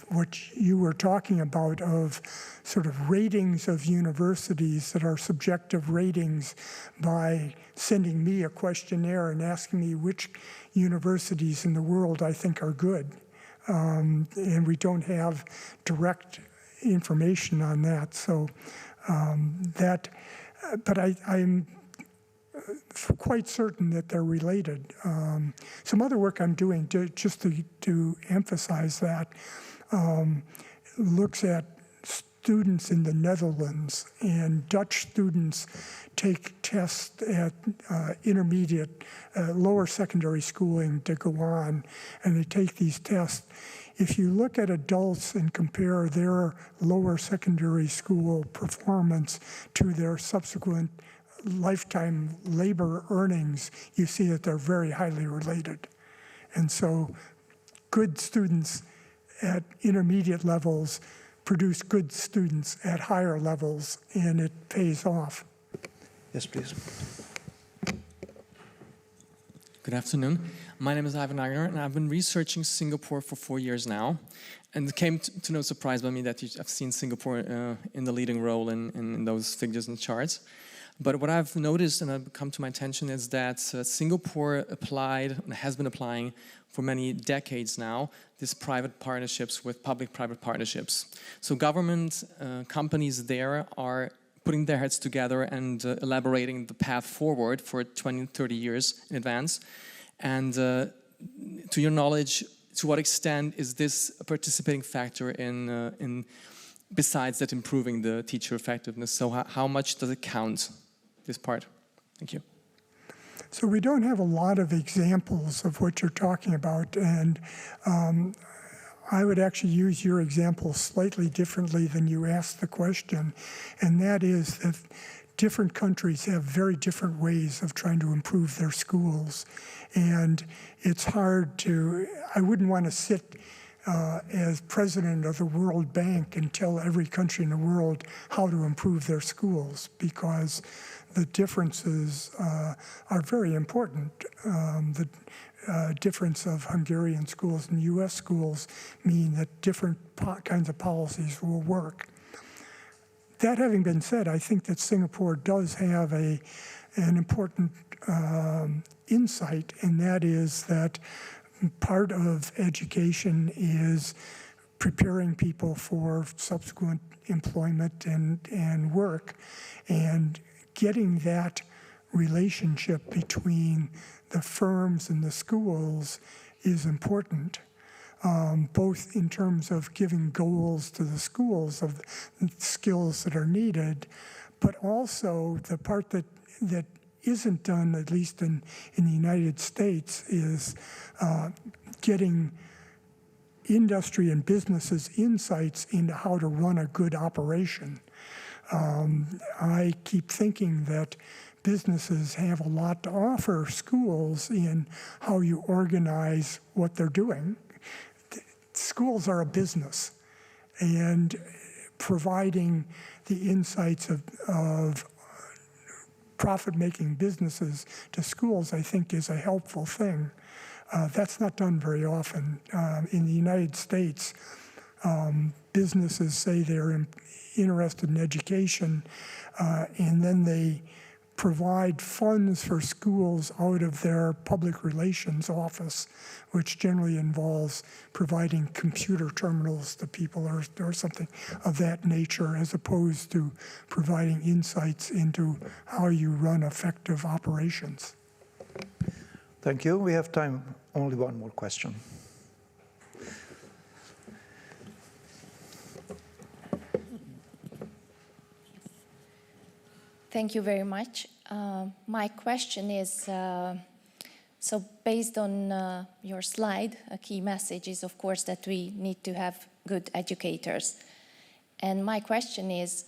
what you were talking about, of sort of ratings of universities that are subjective ratings, by sending me a questionnaire and asking me which universities in the world I think are good. And we don't have direct information on that. So but I'm quite certain that they're related. Some other work I'm doing, just to emphasize that, looks at students in the Netherlands, and Dutch students take tests at intermediate, lower secondary schooling to go on, and they take these tests. If you look at adults and compare their lower secondary school performance to their subsequent lifetime labor earnings, you see that they're very highly related. And so good students at intermediate levels produce good students at higher levels, and it pays off. Yes, please. Good afternoon. My name is Ivan Agner, and I've been researching Singapore for 4 years now. And it came to no surprise by me that I've seen Singapore in the leading role in those figures and charts. But what I've noticed and have come to my attention is that Singapore applied and has been applying for many decades now these private partnerships with public-private partnerships. So government companies there are putting their heads together and elaborating the path forward for 20, 30 years in advance. And to your knowledge, to what extent is this a participating factor in besides that improving the teacher effectiveness? So how much does it count, this part? Thank you. So we don't have a lot of examples of what you're talking about, and I would actually use your example slightly differently than you asked the question, and that is that different countries have very different ways of trying to improve their schools, and it's hard to, I wouldn't want to sit as president of the World Bank and tell every country in the world how to improve their schools, because the differences are very important. The difference of Hungarian schools and US schools mean that different kinds of policies will work. That having been said, I think that Singapore does have an important insight, and that is that part of education is preparing people for subsequent employment and work, and getting that relationship between the firms and the schools is important, both in terms of giving goals to the schools of the skills that are needed, but also the part that isn't done, at least in the United States, is getting industry and businesses insights into how to run a good operation. I keep thinking that businesses have a lot to offer schools in how you organize what they're doing. Schools are a business, and providing the insights of profit-making businesses to schools, I think, is a helpful thing. That's not done very often. In the United States, businesses say they're interested in education, and then they provide funds for schools out of their public relations office, which generally involves providing computer terminals to people or something of that nature, as opposed to providing insights into how you run effective operations. Thank you. We have time, only one more question. Thank you very much. My question is, so based on your slide, a key message is, of course, that we need to have good educators. And my question is,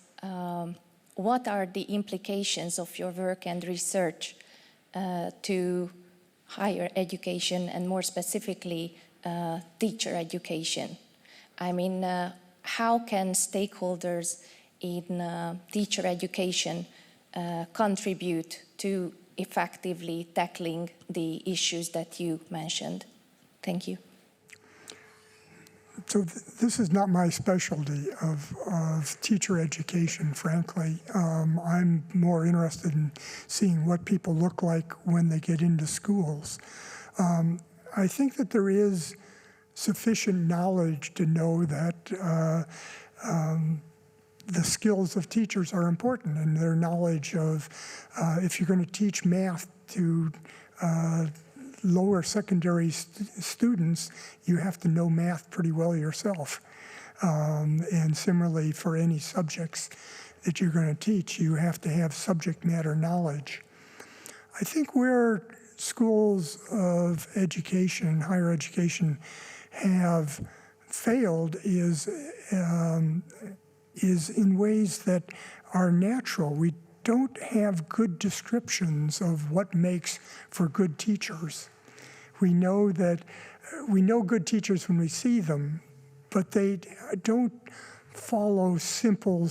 what are the implications of your work and research to higher education, and more specifically, teacher education? I mean, how can stakeholders in teacher education contribute to effectively tackling the issues that you mentioned? Thank you. So this is not my specialty of teacher education, frankly. I'm more interested in seeing what people look like when they get into schools. I think that there is sufficient knowledge to know that the skills of teachers are important, and their knowledge of, if you're going to teach math to lower secondary students, you have to know math pretty well yourself. And similarly, for any subjects that you're going to teach, you have to have subject matter knowledge. I think where schools of education, higher education, have failed is in ways that are natural. We don't have good descriptions of what makes for good teachers. We know good teachers when we see them, but they don't follow simple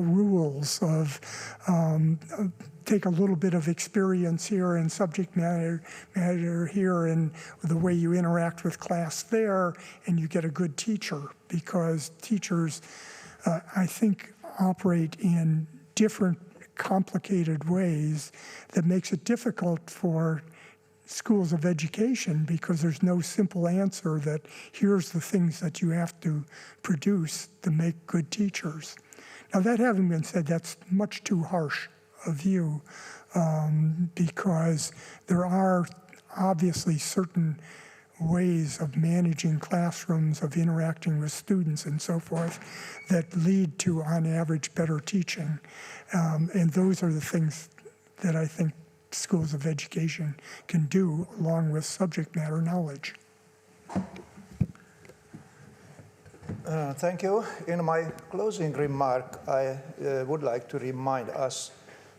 rules of take a little bit of experience here and subject matter here and the way you interact with class there, and you get a good teacher, because teachers I think operate in different complicated ways that makes it difficult for schools of education, because there's no simple answer that here's the things that you have to produce to make good teachers. Now, that having been said, that's much too harsh a view, because there are obviously certain ways of managing classrooms, of interacting with students and so forth, that lead to, on average, better teaching. And those are the things that I think schools of education can do, along with subject matter knowledge. Thank you. In my closing remark, I would like to remind us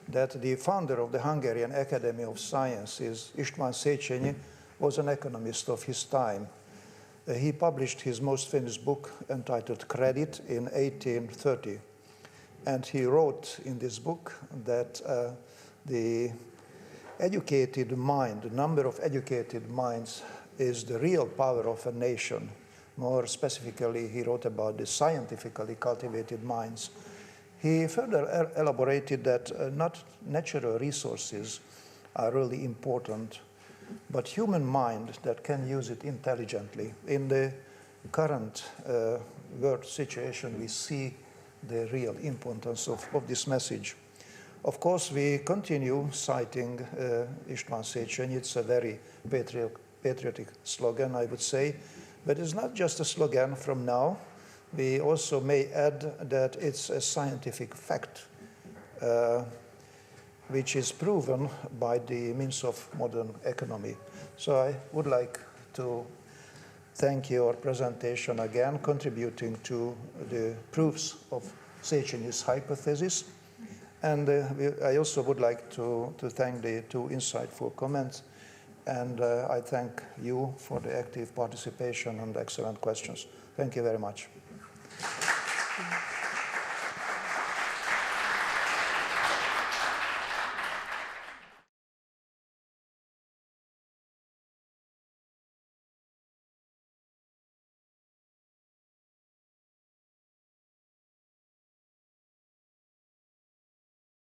that the founder of the Hungarian Academy of Sciences, István Széchenyi, was an economist of his time. He published his most famous book entitled Credit in 1830. And he wrote in this book that the educated mind, the number of educated minds, is the real power of a nation. More specifically, he wrote about the scientifically cultivated minds. He further elaborated that not natural resources are really important, but human mind that can use it intelligently. In the current world situation, we see the real importance of this message. Of course, we continue citing István Széchenyi. It's a very patriotic slogan, I would say. But it's not just a slogan from now. We also may add that it's a scientific fact, which is proven by the means of modern economy. So I would like to thank your presentation again, contributing to the proofs of Széchenyi's hypothesis. And I also would like to thank the two insightful comments. And I thank you for the active participation and excellent questions. Thank you very much.